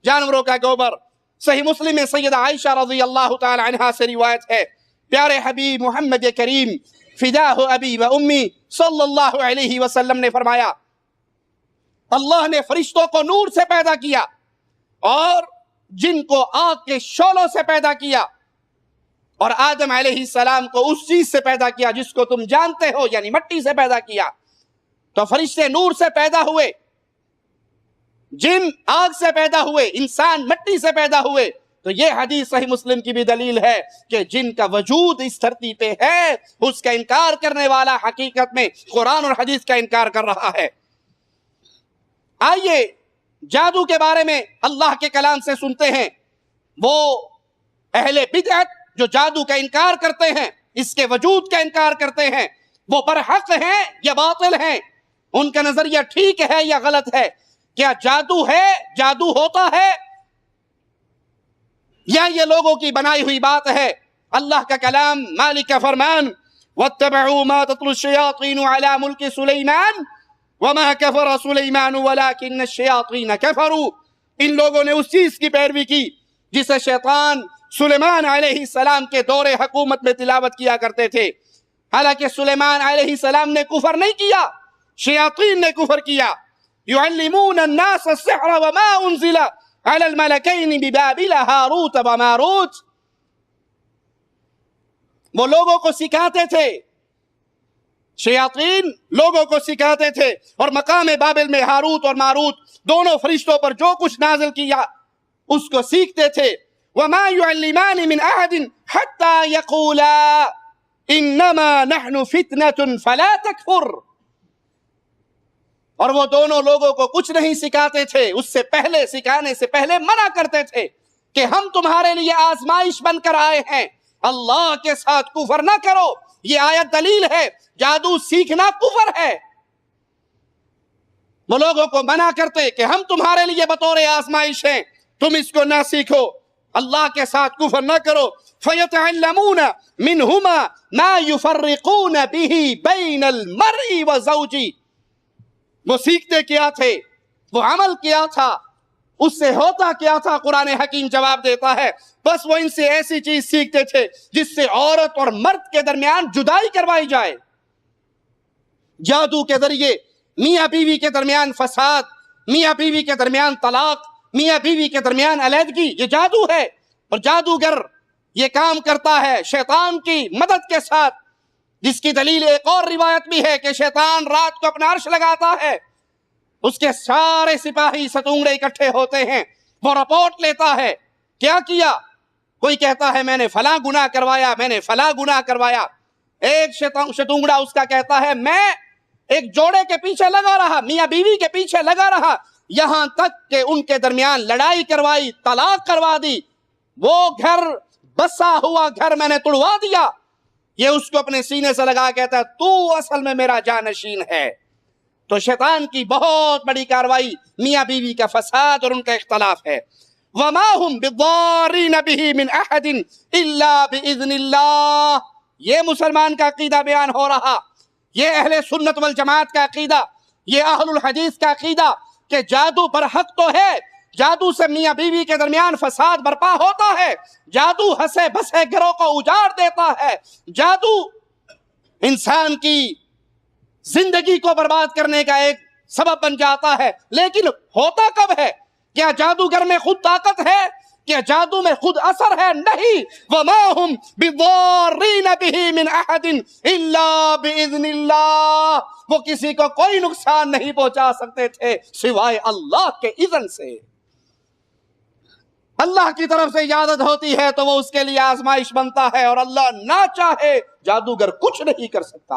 جانوروں کا گوبر. صحیح مسلم میں سیدہ عائشہ رضی اللہ تعالی عنہا سے روایت ہے پیارے حبیب محمد کریم فداہ ابی و امی صلی اللہ علیہ وسلم نے فرمایا اللہ نے فرشتوں کو نور سے پیدا کیا اور جن کو آگ کے شعلوں سے پیدا کیا, اور آدم علیہ السلام کو اس چیز سے پیدا کیا جس کو تم جانتے ہو, یعنی مٹی سے پیدا کیا. تو فرشتے نور سے پیدا ہوئے, جن آگ سے پیدا ہوئے, انسان مٹی سے پیدا ہوئے. تو یہ حدیث صحیح مسلم کی بھی دلیل ہے کہ جن کا وجود اس دھرتی پہ ہے اس کا انکار کرنے والا حقیقت میں قرآن اور حدیث کا انکار کر رہا ہے. آئیے جادو کے بارے میں اللہ کے کلام سے سنتے ہیں. وہ اہل بدعت جو جادو کا انکار کرتے ہیں, اس کے وجود کا انکار کرتے ہیں, وہ برحق ہیں یا باطل ہیں؟ ان کا نظریہ ٹھیک ہے یا غلط ہے؟ کیا جادو ہے, جادو ہوتا ہے, یا یہ لوگوں کی بنائی ہوئی بات ہے؟ اللہ کا کلام, مالک کا فرمان وَاتَّبَعُوا مَا تَتْلُو الشَّيَاطِينُ عَلَى مُلْكِ سُلَيْمَانَ وَمَا كَفَرَ سُلَيْمَانُ وَلَكِنَّ الشَّيَاطِينَ كَفَرُوا. ان لوگوں نے اس چیز کی پیروی کی جسے شیطان سلیمان علیہ السلام کے دور حکومت میں تلاوت کیا کرتے تھے. حالانکہ سلیمان علیہ السلام نے کفر نہیں کیا, شیاطین نے کفر کیا. يُعَلِّمُونَ النَّاسَ السِّحْرَ وَمَا أُنزِلَ عَلَى الْمَلَكَيْنِ بِبَابِلَ هَارُوتَ وَمَارُوتَ. وہ لوگوں کو سکھاتے تھے, شیاطین لوگوں کو سکھاتے تھے, اور مقام بابل میں ہاروت اور ماروت دونوں فرشتوں پر جو کچھ نازل کیا اس کو سیکھتے تھے. وَمَا يُعَلِّمَانِ مِنْ أَحَدٍ حَتَّى يَقُولَا إِنَّمَا نَحْنُ فِتْنَةٌ فَلَا تَكْفُرْ. اور وہ دونوں لوگوں کو کچھ نہیں سکھاتے تھے, اس سے پہلے, سکھانے سے پہلے منع کرتے تھے کہ ہم تمہارے لیے آزمائش بن کر آئے ہیں, اللہ کے ساتھ کفر نہ کرو. یہ آیت دلیل ہے جادو سیکھنا کفر ہے. وہ لوگوں کو منع کرتے کہ ہم تمہارے لیے بطور آزمائش ہیں, تم اس کو نہ سیکھو, اللہ کے ساتھ کفر نہ کرو. فَيَتَعَلَّمُونَ مِنْهُمَا مَا يُفَرِّقُونَ بِهِ بَيْنَ الْمَرْءِ وَزَوْجِهِ. وہ سیکھتے کیا تھے, وہ عمل کیا تھا, اس سے ہوتا کیا تھا؟ قرآن حکیم جواب دیتا ہے بس وہ ان سے ایسی چیز سیکھتے تھے جس سے عورت اور مرد کے درمیان جدائی کروائی جائے. جادو کے ذریعے میاں بیوی کے درمیان فساد, میاں بیوی کے درمیان طلاق, میاں بیوی کے درمیان علیحدگی, یہ جادو ہے. اور جادوگر یہ کام کرتا ہے شیطان کی مدد کے ساتھ, جس کی دلیل ایک اور روایت بھی ہے کہ شیطان رات کو اپنا عرش لگاتا ہے, اس کے سارے سپاہی ستونگڑے اکٹھے ہوتے ہیں, وہ رپورٹ لیتا ہے کیا کیا. کوئی کہتا ہے میں نے فلاں گناہ کروایا, میں نے فلاں گناہ کروایا. ایک ستونگڑا اس کا کہتا ہے میں ایک جوڑے کے پیچھے لگا رہا, میاں بیوی کے پیچھے لگا رہا, یہاں تک کہ ان کے درمیان لڑائی کروائی، طلاق کروا دی، وہ گھر بسا ہوا گھر میں نے توڑوا دیا، یہ اس کو اپنے سینے سے لگا کہتا ہے تو اصل میں میرا جانشین ہے۔ تو شیطان کی بہت بڑی کاروائی میاں بیوی کا فساد اور ان کا اختلاف ہے۔ وَمَا هُمْ بِالضَّارِّينَ بِهِ مِنْ أَحَدٍ إِلَّا بِإِذْنِ اللَّهِ، یہ مسلمان کا عقیدہ بیان ہو رہا، یہ اہل سنت والجماعت کا عقیدہ، یہ اہل الحدیث کا عقیدہ کہ جادو برحق تو ہے، جادو سے میاں بیوی کے درمیان فساد برپا ہوتا ہے، جادو ہنسے بسے گھروں کو اجاڑ دیتا ہے، جادو انسان کی زندگی کو برباد کرنے کا ایک سبب بن جاتا ہے، لیکن ہوتا کب ہے؟ کیا جادوگر میں خود طاقت ہے؟ کیا جادو میں خود اثر ہے؟ نہیں۔ وَمَا هُمْ بِضَارِّينَ بِهِ مِنْ أَحَدٍ إِلَّا بِإِذْنِ اللَّهِ، وہ کسی کو کوئی نقصان نہیں پہنچا سکتے تھے سوائے اللہ کے اذن سے۔ اللہ کی طرف سے اجازت ہوتی ہے تو وہ اس کے لیے آزمائش بنتا ہے، اور اللہ نہ چاہے جادوگر کچھ نہیں کر سکتا،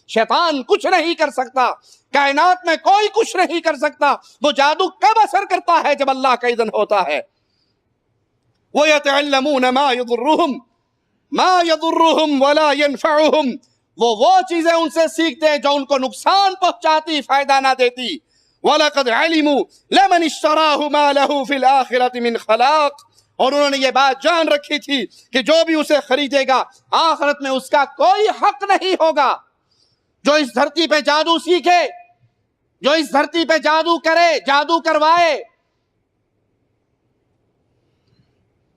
شیطان کچھ نہیں کر سکتا، کائنات میں کوئی کچھ نہیں کر سکتا۔ وہ جادو کب اثر کرتا ہے؟ جب اللہ کا اذن ہوتا ہے۔ وَيَتَعَلَّمُونَ مَا يَضُرُّهُمْ وَلَا يَنْفَعُهُمْ، وہ چیزیں ان سے سیکھتے ہیں جو ان کو نقصان پہنچاتی، فائدہ نہ دیتی۔ وَلَقَدْ عَلِمُوا لَمَنِ اشْتَرَاهُ مَا لَهُ فِي الْآخِرَةِ مِنْ خَلَاقٍ، اور انہوں نے یہ بات جان رکھی تھی کہ جو بھی اسے خریدے گا آخرت میں اس کا کوئی حق نہیں ہوگا۔ جو اس دھرتی پہ جادو سیکھے، جو اس دھرتی پہ جادو کرے، جادو کروائے،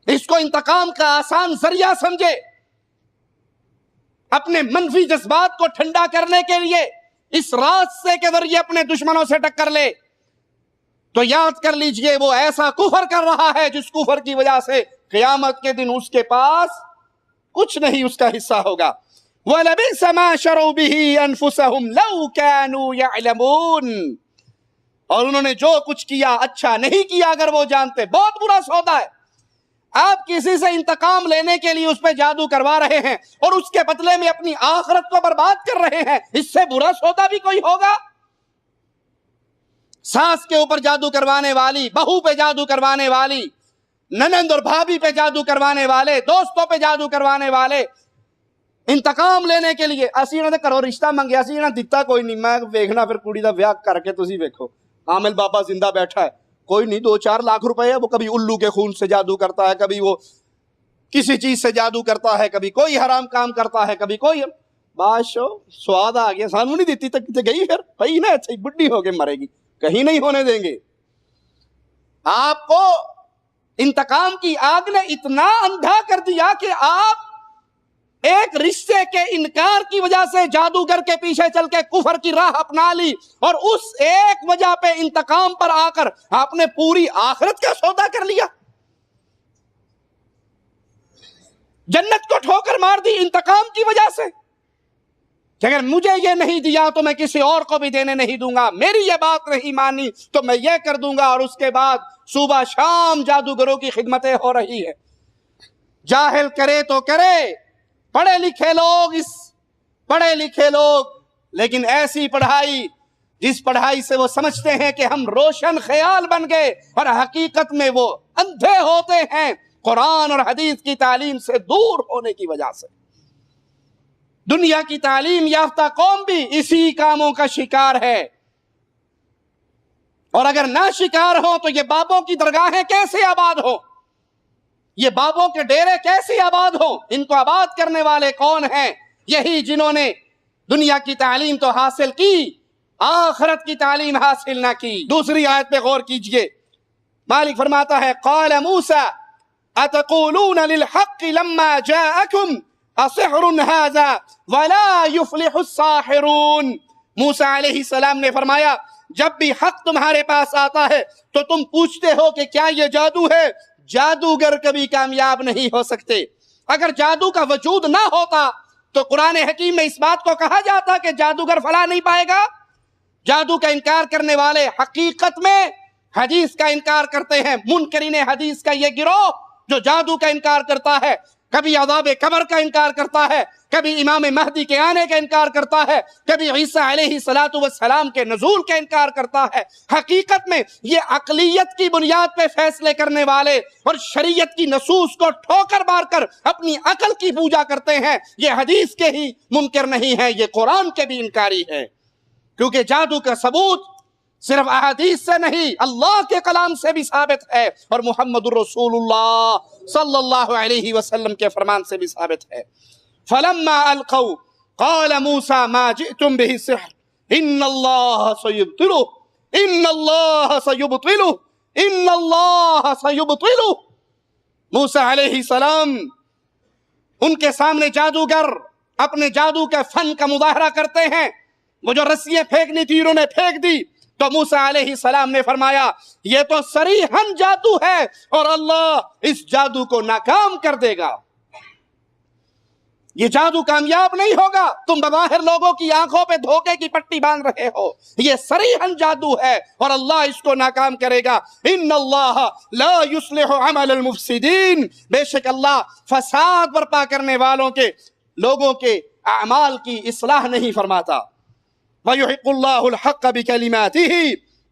اس کو انتقام کا آسان ذریعہ سمجھے، اپنے منفی جذبات کو ٹھنڈا کرنے کے لیے اس راستے کے ذریعے اپنے دشمنوں سے ٹکر لے، تو یاد کر لیجئے وہ ایسا کفر کر رہا ہے جس کفر کی وجہ سے قیامت کے دن اس کے پاس کچھ نہیں اس کا حصہ ہوگا۔ وَلَبِئْسَ مَا شَرَوْا بِهِ أَنفُسَهُمْ لَوْ كَانُوا يَعْلَمُونَ، اور انہوں نے جو کچھ کیا اچھا نہیں کیا اگر وہ جانتے، بہت برا سودا ہے۔ آپ کسی سے انتقام لینے کے لیے اس پہ جادو کروا رہے ہیں اور اس کے بدلے میں اپنی آخرت کو برباد کر رہے ہیں، اس سے برا سودا بھی کوئی ہوگا؟ ساس کے اوپر جادو کروانے والی، بہو پہ جادو کروانے والی، ننند اور بھابھی پہ جادو کروانے والے، دوستوں پہ جادو کروانے والے، انتقام لینے کے لیے اسی انہوں نے کرو رشتہ منگیا سی نہ دتا کوئی نہیں، میں ویکھنا پھر کڑی دا ویاہ کر کے تسی ویکھو، عامل بابا زندہ بیٹھا ہے، کوئی نہیں 2-4 لاکھ روپے ہے، وہ کبھی الو کے خون سے جادو کرتا ہے، کبھی وہ کسی چیز سے جادو کرتا ہے، کبھی کوئی حرام کام کرتا ہے، کبھی کوئی بادشاہ سواد آ گیا سانو نہیں دیتی تک گئی، پھر بھائی نا اچھا بڈھی ہو کے مرے گی، کہیں نہیں ہونے دیں گے۔ آپ کو انتقام کی آگ نے اتنا اندھا کر دیا کہ آپ ایک رشتے کے انکار کی وجہ سے جادوگر کے پیچھے چل کے کفر کی راہ اپنا لی، اور اس ایک وجہ پہ انتقام پر آ کر آپ نے پوری آخرت کا سودا کر لیا، جنت کو ٹھوکر مار دی انتقام کی وجہ سے کہ اگر مجھے یہ نہیں دیا تو میں کسی اور کو بھی دینے نہیں دوں گا، میری یہ بات نہیں مانی تو میں یہ کر دوں گا، اور اس کے بعد صبح شام جادوگروں کی خدمتیں ہو رہی ہے۔ جاہل کرے تو کرے، پڑھے لکھے لوگ لیکن ایسی پڑھائی جس پڑھائی سے وہ سمجھتے ہیں کہ ہم روشن خیال بن گئے، اور حقیقت میں وہ اندھے ہوتے ہیں قرآن اور حدیث کی تعلیم سے دور ہونے کی وجہ سے۔ دنیا کی تعلیم یافتہ قوم بھی اسی کاموں کا شکار ہے، اور اگر نہ شکار ہو تو یہ بابوں کی درگاہیں کیسے آباد ہو، یہ بابوں کے ڈیرے کیسے آباد ہو؟ ان کو آباد کرنے والے کون ہیں؟ یہی جنہوں نے دنیا کی تعلیم تو حاصل کی، آخرت کی تعلیم حاصل نہ کی۔ دوسری آیت پہ غور کیجئے، مالک فرماتا ہے قال موسیٰ اتقولون للحق لما جاءکم اصحر هذا ولا يفلح الساحرون، موسیٰ علیہ السلام نے فرمایا جب بھی حق تمہارے پاس آتا ہے تو تم پوچھتے ہو کہ کیا یہ جادو ہے، جادوگر کبھی کامیاب نہیں ہو سکتے۔ اگر جادو کا وجود نہ ہوتا تو قرآن حکیم میں اس بات کو کہا جاتا کہ جادوگر فلاح نہیں پائے گا۔ جادو کا انکار کرنے والے حقیقت میں حدیث کا انکار کرتے ہیں، منکرین حدیث کا یہ گروہ جو جادو کا انکار کرتا ہے کبھی عذاب قبر کا انکار کرتا ہے، کبھی امام مہدی کے آنے کا انکار کرتا ہے، کبھی عیسیٰ علیہ السلام کے نزول کا انکار کرتا ہے۔ حقیقت میں یہ عقلیت کی بنیاد پہ فیصلے کرنے والے اور شریعت کی نصوص کو ٹھوکر مار کر اپنی عقل کی پوجا کرتے ہیں، یہ حدیث کے ہی منکر نہیں ہے، یہ قرآن کے بھی انکاری ہے، کیونکہ جادو کا ثبوت صرف احادیث سے نہیں، اللہ کے کلام سے بھی ثابت ہے، اور محمد الرسول اللہ صلی اللہ علیہ وسلم کے فرمان سے بھی ثابت ہے۔ فلما القوا قال موسى ما جئتم به السحر ان الله سيبطله ان الله سيبطله ان الله سيبطله۔ موسیٰ علیہ السلام ان کے سامنے جادوگر اپنے جادو کے فن کا مظاہرہ کرتے ہیں، وہ جو رسیاں پھینکنی تھی انہوں نے پھینک دی، تو موسیٰ علیہ السلام نے فرمایا یہ تو صریحاً جادو ہے اور اللہ اس جادو کو ناکام کر دے گا، یہ جادو کامیاب نہیں ہوگا، تم بظاہر لوگوں کی آنکھوں پہ دھوکے کی پٹی باندھ رہے ہو، یہ صریحاً جادو ہے اور اللہ اس کو ناکام کرے گا۔ ان اللہ لا یصلح عمل المفسدین، بے شک اللہ فساد برپا کرنے والوں کے لوگوں کے اعمال کی اصلاح نہیں فرماتا۔ وَيُحِقُّ اللَّهُ الْحَقَّ بِكَلِمَاتِهِ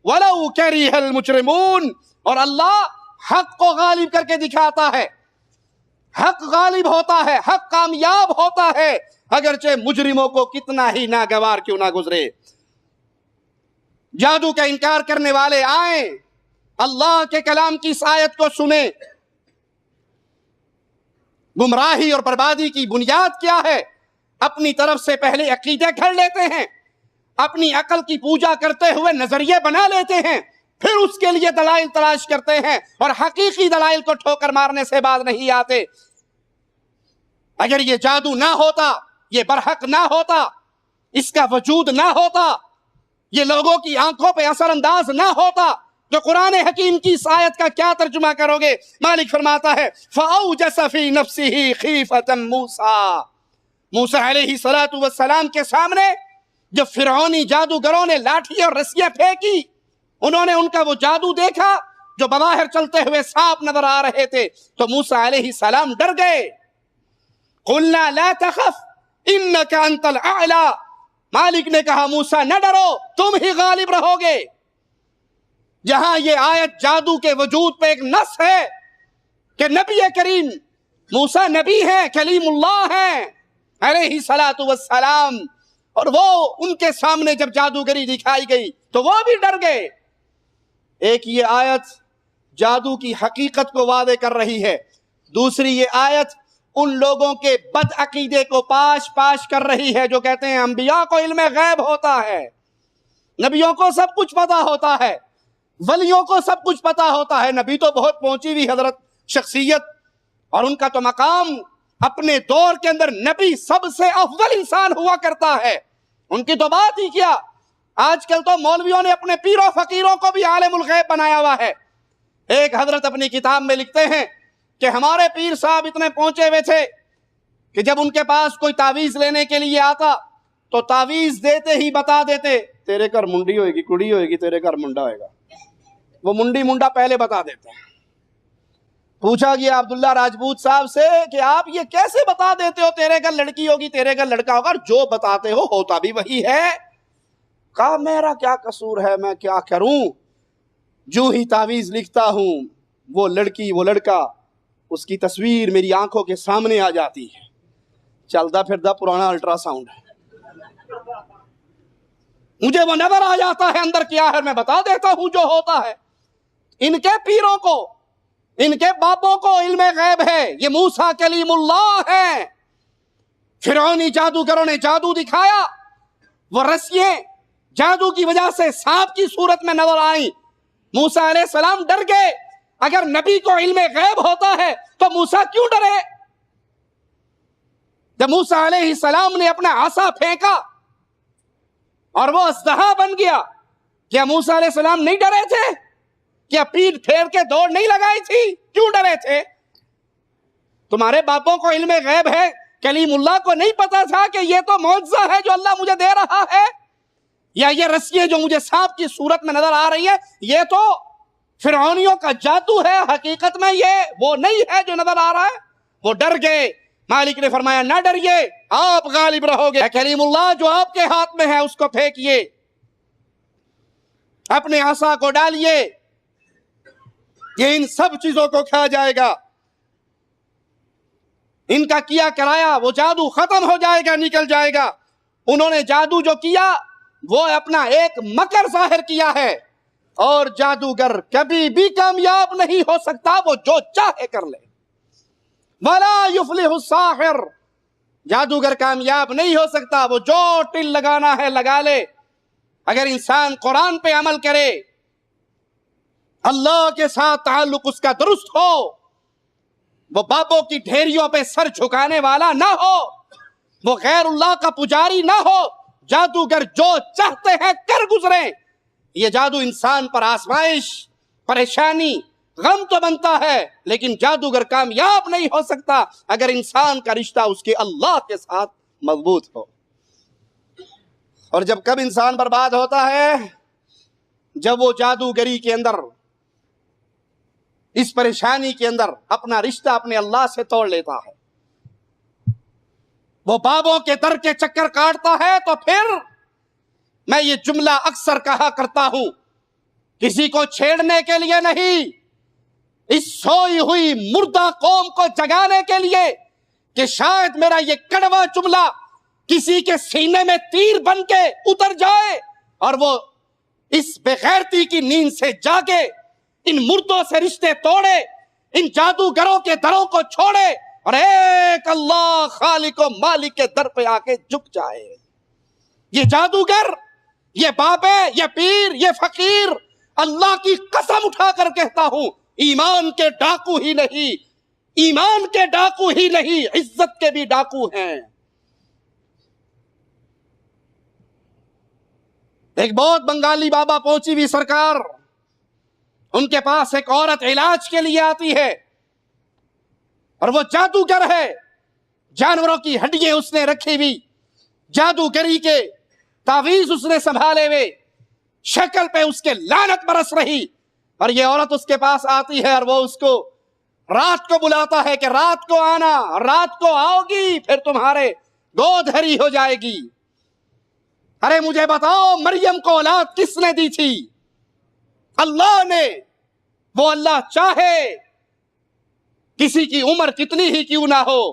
وَلَوْ كَرِهَ الْمُجْرِمُونَ، اور اللہ حق کو غالب کر کے دکھاتا ہے، حق غالب ہوتا ہے، حق کامیاب ہوتا ہے، اگرچہ مجرموں کو کتنا ہی ناگوار کیوں نہ گزرے۔ جادو کا انکار کرنے والے آئیں، اللہ کے کلام کی اس آیت کو سنیں۔ گمراہی اور بربادی کی بنیاد کیا ہے؟ اپنی طرف سے پہلے عقیدے گھڑ لیتے ہیں، اپنی عقل کی پوجا کرتے ہوئے نظریے بنا لیتے ہیں، پھر اس کے لیے دلائل تلاش کرتے ہیں اور حقیقی دلائل کو ٹھوکر مارنے سے باز نہیں آتے۔ اگر یہ جادو نہ ہوتا، یہ برحق نہ ہوتا، اس کا وجود نہ ہوتا، یہ لوگوں کی آنکھوں پہ اثر انداز نہ ہوتا، تو قرآن حکیم کی اس آیت کا کیا ترجمہ کرو گے؟ مالک فرماتا ہے فَأَوْجَسَ فِي نَفْسِهِ خِيفَةً مُوسَىٰ، موسیٰ علیہ السلام کے سامنے جب فرعونی جادوگروں نے لاٹھی اور رسیاں پھینکی، انہوں نے ان کا وہ جادو دیکھا جو بظاہر چلتے ہوئے سانپ نظر آ رہے تھے، تو موسیٰ علیہ السلام ڈر گئے۔ قُلْنَا لَا تَخَفْ إِنَّكَ أَنْتَ الْأَعْلَى، مالک نے کہا موسیٰ نہ ڈرو، تم ہی غالب رہو گے۔ جہاں یہ آیت جادو کے وجود پہ ایک نص ہے کہ نبی کریم موسیٰ نبی ہیں، کلیم اللہ ہیں علیہ السلام، اور وہ ان کے سامنے جب جادوگری دکھائی گئی تو وہ بھی ڈر گئے۔ ایک یہ آیت جادو کی حقیقت کو واضح کر رہی ہے، دوسری یہ آیت ان لوگوں کے بد عقیدے کو پاش کر رہی ہے جو کہتے ہیں انبیاء کو علم غیب ہوتا ہے، نبیوں کو سب کچھ پتا ہوتا ہے، ولیوں کو سب کچھ پتا ہوتا ہے۔ نبی تو بہت پہنچی ہوئی حضرت شخصیت، اور ان کا تو مقام اپنے دور کے اندر نبی سب سے افضل انسان ہوا کرتا ہے، ان کی تو بات ہی کیا۔ آج کل تو مولویوں نے اپنے پیروں فقیروں کو بھی عالم الغیب بنایا ہوا ہے۔ ایک حضرت اپنی کتاب میں لکھتے ہیں کہ ہمارے پیر صاحب اتنے پہنچے ہوئے تھے کہ جب ان کے پاس کوئی تعویذ لینے کے لیے آتا تو تعویذ دیتے ہی بتا دیتے تیرے گھر منڈی ہوئے گی، کڑی ہوئے گی، تیرے گھر منڈا ہوئے گا، وہ منڈی منڈا پہلے بتا دیتے ہیں۔ پوچھا گیا عبداللہ راجپوت صاحب سے کہ آپ یہ کیسے بتا دیتے ہو تیرے گھر لڑکی ہوگی، تیرے گھر لڑکا ہوگا، جو بتاتے ہو ہوتا بھی وہی ہے؟ کہا میرا کیا قصور ہے، میں کیا کروں، جو ہی تعویذ لکھتا ہوں وہ لڑکی وہ لڑکا اس کی تصویر میری آنکھوں کے سامنے آ جاتی ہے، چلتا پھرتا پرانا الٹرا ساؤنڈ ہے، مجھے وہ نظر آ جاتا ہے اندر کیا ہے، میں بتا دیتا ہوں جو ہوتا ہے۔ ان کے پیروں کو، ان کے باپوں کو علم غیب ہے، یہ موسیٰ کلیم اللہ ہے۔ فرعونی جادوگروں نے جادو دکھایا، وہ رسیاں جادو کی وجہ سے سانپ کی صورت میں نظر آئیں، موسیٰ علیہ السلام ڈر گئے۔ اگر نبی کو علم غیب ہوتا ہے تو موسیٰ کیوں ڈرے؟ جب موسیٰ علیہ السلام نے اپنا عصا پھینکا اور وہ اژدہا بن گیا، کیا موسیٰ علیہ السلام نہیں ڈرے تھے؟ کیا پیٹ پھیر کے دوڑ نہیں لگائی تھی؟ کیوں ڈرے تھے؟ تمہارے باپوں کو علم غیب ہے، کلیم اللہ کو نہیں پتا تھا کہ یہ تو معجزہ ہے جو اللہ مجھے دے رہا ہے، یا یہ رسیاں جو مجھے سانپ کی صورت میں نظر آ رہی ہے یہ تو فرعونیوں کا جادو ہے، حقیقت میں یہ وہ نہیں ہے جو نظر آ رہا ہے؟ وہ ڈر گئے. مالک نے فرمایا نہ ڈریے, آپ غالب رہو گے. کلیم اللہ جو آپ کے ہاتھ میں ہے اس کو پھینکیے, اپنے عصا کو ڈالیے, یہ ان سب چیزوں کو کھا جائے گا. ان کا کیا کرایا وہ جادو ختم ہو جائے گا, نکل جائے گا. انہوں نے جادو جو کیا وہ اپنا ایک مکر ظاہر کیا ہے, اور جادوگر کبھی بھی کامیاب نہیں ہو سکتا, وہ جو چاہے کر لے. وَلَا يُفْلِحُ السَّاحِرُ, جادوگر کامیاب نہیں ہو سکتا, وہ جو ٹل لگانا ہے لگا لے. اگر انسان قرآن پہ عمل کرے, اللہ کے ساتھ تعلق اس کا درست ہو, وہ بابوں کی ڈھیریوں پہ سر جھکانے والا نہ ہو, وہ غیر اللہ کا پجاری نہ ہو, جادوگر جو چاہتے ہیں کر گزریں. یہ جادو انسان پر آزمائش, پریشانی, غم تو بنتا ہے, لیکن جادوگر کامیاب نہیں ہو سکتا اگر انسان کا رشتہ اس کے اللہ کے ساتھ مضبوط ہو. اور جب کب انسان برباد ہوتا ہے, جب وہ جادوگری کے اندر, اس پریشانی کے اندر اپنا رشتہ اپنے اللہ سے توڑ لیتا ہے, وہ بابوں کے در کے چکر کاٹتا ہے. تو پھر میں یہ جملہ اکثر کہا کرتا ہوں, کسی کو چھیڑنے کے لیے نہیں, اس سوئی ہوئی مردہ قوم کو جگانے کے لیے, کہ شاید میرا یہ کڑوا جملہ کسی کے سینے میں تیر بن کے اتر جائے اور وہ اس بغیرتی کی نیند سے جاگے, ان مردوں سے رشتے توڑے, ان جادوگروں کے دروں کو چھوڑے اور ایک اللہ خالق و مالک کے در پہ آ کے جھک جائے. یہ جادوگر, یہ بابے, یہ پیر, یہ فقیر, اللہ کی قسم اٹھا کر کہتا ہوں, ایمان کے ڈاکو ہی نہیں, ایمان کے ڈاکو ہی نہیں, عزت کے بھی ڈاکو ہیں. ایک بہت بنگالی بابا پہنچی ہوئی سرکار, ان کے پاس ایک عورت علاج کے لیے آتی ہے, اور وہ جادوگر ہے, جانوروں کی ہڈیاں اس نے رکھی ہوئی, جادوگری کے تعویذ اس نے سنبھالے ہوئے, شکل پہ اس کے لعنت برس رہی. اور یہ عورت اس کے پاس آتی ہے اور وہ اس کو رات کو بلاتا ہے کہ رات کو آنا, رات کو آؤ گی پھر تمہارے گود ہری ہو جائے گی. ارے مجھے بتاؤ, مریم کو اولاد کس نے دی تھی؟ اللہ نے. وہ اللہ چاہے کسی کی عمر کتنی ہی کیوں نہ ہو,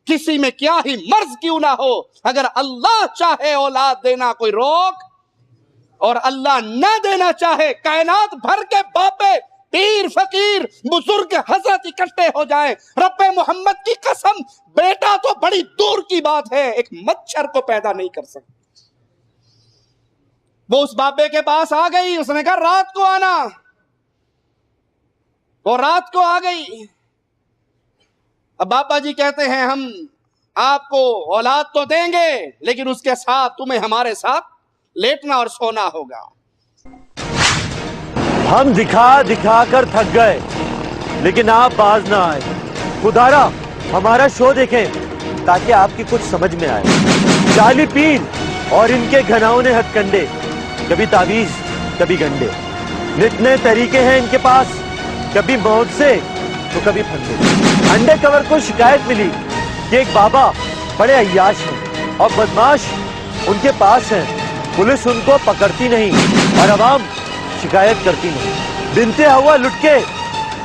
کسی میں کیا ہی مرض کیوں نہ ہو, اگر اللہ چاہے اولاد دینا کوئی روک, اور اللہ نہ دینا چاہے کائنات بھر کے باپے, پیر, فقیر, بزرگ, حضرت اکٹھے ہو جائیں, رب محمد کی قسم بیٹا تو بڑی دور کی بات ہے, ایک مچھر کو پیدا نہیں کر سکتا. وہ اس بابے کے پاس آ گئی, اس نے کہا رات کو آنا, وہ رات کو آ گئی. اب بابا جی کہتے ہیں ہم آپ کو اولاد تو دیں گے, لیکن اس کے ساتھ تمہیں ہمارے ساتھ لیٹنا اور سونا ہوگا. ہم دکھا دکھا کر تھک گئے, لیکن آپ باز نہ آئے. خدارا ہمارا شو دیکھیں تاکہ آپ کی کچھ سمجھ میں آئے. جعلی پیر اور ان کے گھناؤں نے ہتھ کنڈے, کبھی تعویذ کبھی گنڈے, نت نئے طریقے ہیں ان کے پاس, کبھی موت سے تو کبھی پھندے. انڈے کور کو شکایت ملی کہ ایک بابا بڑے عیاش ہیں اور بدماش ان کے پاس ہیں. پولیس ان کو پکڑتی نہیں اور عوام شکایت کرتی نہیں. بنتے ہوا لٹ کے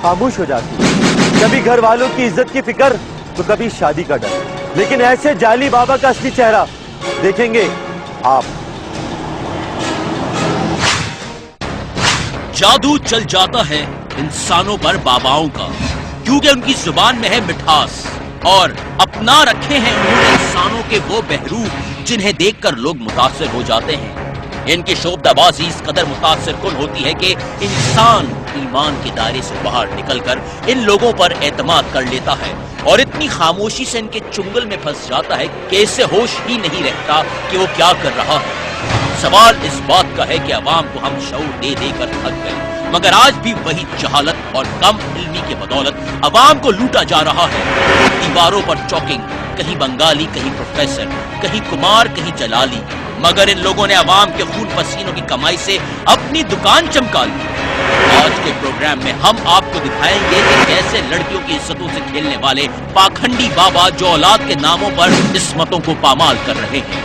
خاموش ہو جاتی. کبھی گھر والوں کی عزت کی فکر تو کبھی شادی کا ڈر. لیکن ایسے جعلی بابا کا اصلی چہرہ دیکھیں گے آپ. جادو چل جاتا ہے انسانوں پر باباؤں کا, کیونکہ ان کی زبان میں ہے مٹھاس, اور اپنا رکھے ہیں انہوں نے انسانوں کے وہ بہروپ جنہیں دیکھ کر لوگ متاثر ہو جاتے ہیں. ان کی شعبدہ بازی اس قدر متاثر کن ہوتی ہے کہ انسان ایمان کے دائرے سے باہر نکل کر ان لوگوں پر اعتماد کر لیتا ہے, اور اتنی خاموشی سے ان کے چنگل میں پھنس جاتا ہے کہ اسے ہوش ہی نہیں رہتا کہ وہ کیا کر رہا ہے. سوال اس بات کا ہے کہ عوام کو ہم شعور دے دے کر تھک گئے, مگر آج بھی وہی جہالت اور کم علمی کے بدولت عوام کو لوٹا جا رہا ہے. دیواروں پر چوکنگ, کہیں بنگالی, کہیں پروفیسر, کہیں کمار, کہیں جلالی, مگر ان لوگوں نے عوام کے خون پسینوں کی کمائی سے اپنی دکان چمکا لی. آج کے پروگرام میں ہم آپ کو دکھائیں گے کہ کیسے لڑکیوں کی عزتوں سے کھیلنے والے پاکھنڈی بابا جو اولاد کے ناموں پر عصمتوں کو پامال کر رہے ہیں۔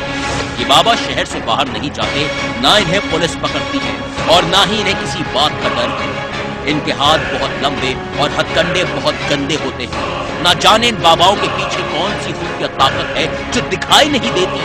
یہ بابا شہر سے باہر نہیں جاتے، نہ انہیں پولیس پکڑتی ہے اور نہ ہی انہیں کسی بات کا ڈر ہے۔ ان کے ہاتھ بہت لمبے اور ہتھ کنڈے بہت گندے ہوتے ہیں۔ نہ جانے ان باباؤں کے پیچھے کون سی خفیہ طاقت ہے جو دکھائی نہیں دیتی۔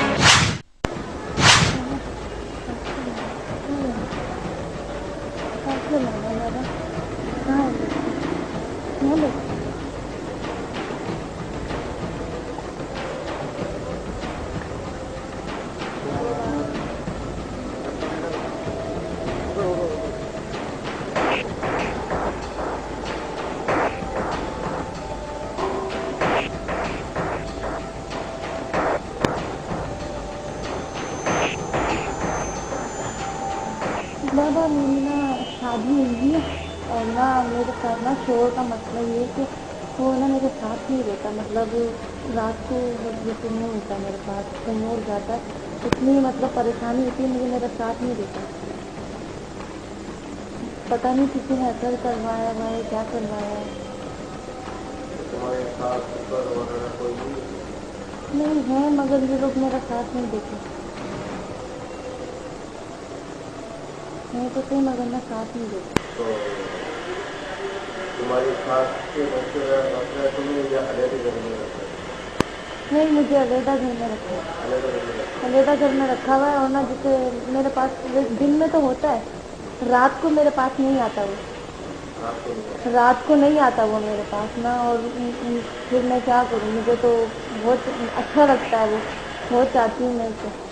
بابا میری نا شادی ہوئی ہے اور نا میرے ساتھ نا شوہر کا مسئلہ یہ ہے کہ وہ نا میرے ساتھ نہیں رہتا، مطلب رات کو جیسے نہیں ہوتا میرے پاس، کہیں اور جاتا ہے، اتنی مطلب پریشانی ہوتی ہے، مجھے میرا ساتھ نہیں دیتا۔ پتہ نہیں کسی نے اثر کروایا ہوا ہے، کیا کروایا ہے۔ نہیں ہے مگر یہ لوگ میرا ساتھ نہیں دیتے، نہیں تو صحیح مگر میں ساتھ نہیں دیتی۔ نہیں مجھے علیحدہ گھر میں رکھا ہے، علیحدہ گھر میں رکھا ہوا ہے، اور نا جیسے میرے پاس دن میں تو ہوتا ہے، رات کو میرے پاس نہیں آتا وہ، رات کو نہیں آتا وہ میرے پاس نا، اور پھر میں کیا کروں، مجھے تو بہت اچھا لگتا ہے وہ، بہت چاہتی ہوں میں اسے۔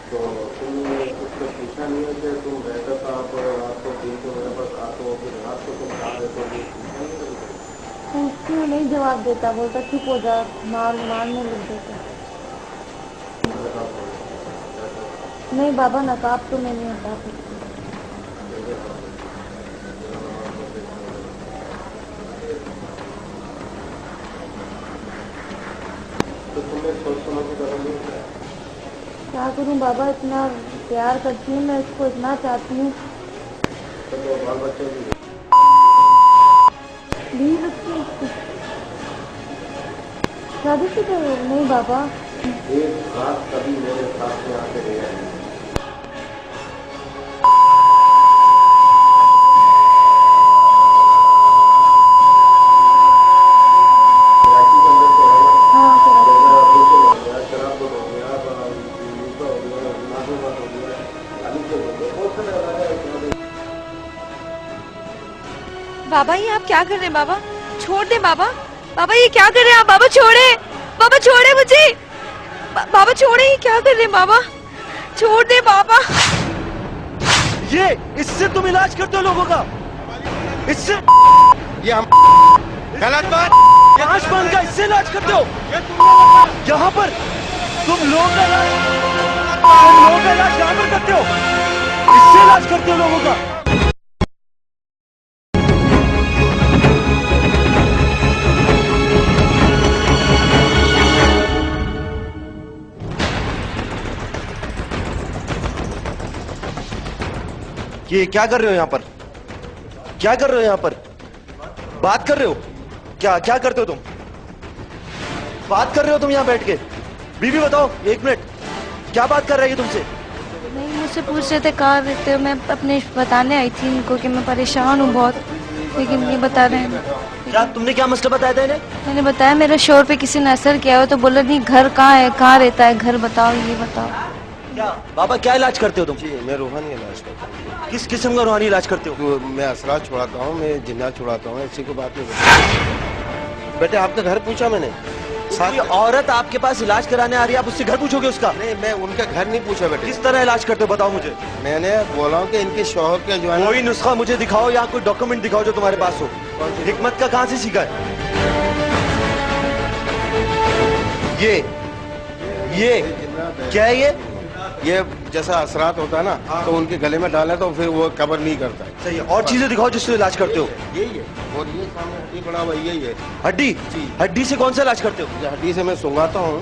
تو تم نے کچھ تو پوچھا نہیں ہے کہ تم رہتا تھا رات کو دن کو میرے پاس آتے ہو، پھر رات کو تم کہاں رہتے ہو؟ پوچھتی ہوں نہیں جواب دیتا، بولتا چپ ہو جا، مارنے لگ دیتا۔ نہیں بابا نقاب تو میں نہیں ہٹا سکتی۔ تو تم نے سوچ سمجھ کے قدم نہیں اٹھایا؟ کیا کروں بابا، اتنا پیار کرتی ہوں میں اس کو، اتنا چاہتی ہوں۔ تو بال بچے بھی بچے شادی شدہ ہو؟ نہیں بابا۔ ایک رات کبھی میرے ساتھ میں آ کے رہا ہے؟ بابا یہ آپ کیا کر رہے ہیں؟ بابا چھوڑ دیں، بابا بابا یہ کیا کر رہے ہیں آپ؟ بابا چھوڑے، بابا چھوڑے مجھے، بابا چھوڑے، یہ کیا کر رہے ہیں؟ بابا چھوڑ دیں بابا۔ یہ اس سے تم علاج کرتے ہو لوگوں کا؟ اس سے یہ ہم غلط بات، آسمان کا اس سے علاج کرتے ہو؟ یہاں پر تم لوگوں کا علاج یہاں پر کرتے ہو؟ اس سے علاج کرتے ہو لوگوں کا؟ یہ کیا کر رہے ہو یہاں پر؟ کیا کر رہے ہو یہاں پر؟ بات کر رہے ہو؟ کیا کرتے ہو تم؟ بات کر رہے ہو تم یہاں بیٹھ کے؟ بیوی بتاؤ ایک منٹ، کیا بات کر رہی ہے تم سے؟ نہیں مجھ سے پوچھ رہے تھے کہاں رہتے ہو، میں اپنے بتانے آئی تھی ان کو کہ میں پریشان ہوں بہت، لیکن یہ بتا رہے ہیں۔ کیا تم نے کیا مسئلہ بتایا تھا انہیں؟ میں نے بتایا میرے شوہر پہ کسی نے اثر کیا ہو، تو بولا نہیں گھر کہاں ہے، کہاں رہتا ہے، گھر بتاؤ، یہ بتاؤ۔ بابا کیا علاج کرتے ہو تم؟ جی میں روحانی علاج کرتا ہوں۔ کس قسم کا روحانی علاج کرتے ہو؟ میں اسرار چھوڑاتا ہوں، میں جنات چھوڑاتا ہوں، اسی کو بات نہیں بتا۔ بیٹے آپ کا گھر پوچھا میں نے؟ کوئی عورت آپ کے پاس علاج کرانے آ رہی ہے، آپ اس سے گھر پوچھو گے اس کا؟ نہیں میں ان کا گھر نہیں پوچھا بیٹے۔ کس طرح علاج کرتے ہو بتاؤ مجھے۔ میں نے بولا ہوں کہ ان کے شوہر کے جو ہے کوئی نسخہ مجھے دکھاؤ یا کوئی ڈاکومنٹ دکھاؤ جو تمہارے پاس ہو۔ حکمت کا کہاں سے سیکھا ہے یہ کیا ہے یہ جیسا اثرات ہوتا ہے نا تو ان کے گلے میں ڈالے تو پھر وہ قبر نہیں کرتا ہے۔ صحیح ہے، اور چیزیں دکھاؤ جس سے علاج کرتے ہو۔ یہی ہے، اور یہ سامنے ہڈی پڑا ہوا یہی ہے۔ ہڈی؟ ہڈی سے کون سا علاج کرتے ہو؟ ہڈی سے میں سنگاتا ہوں۔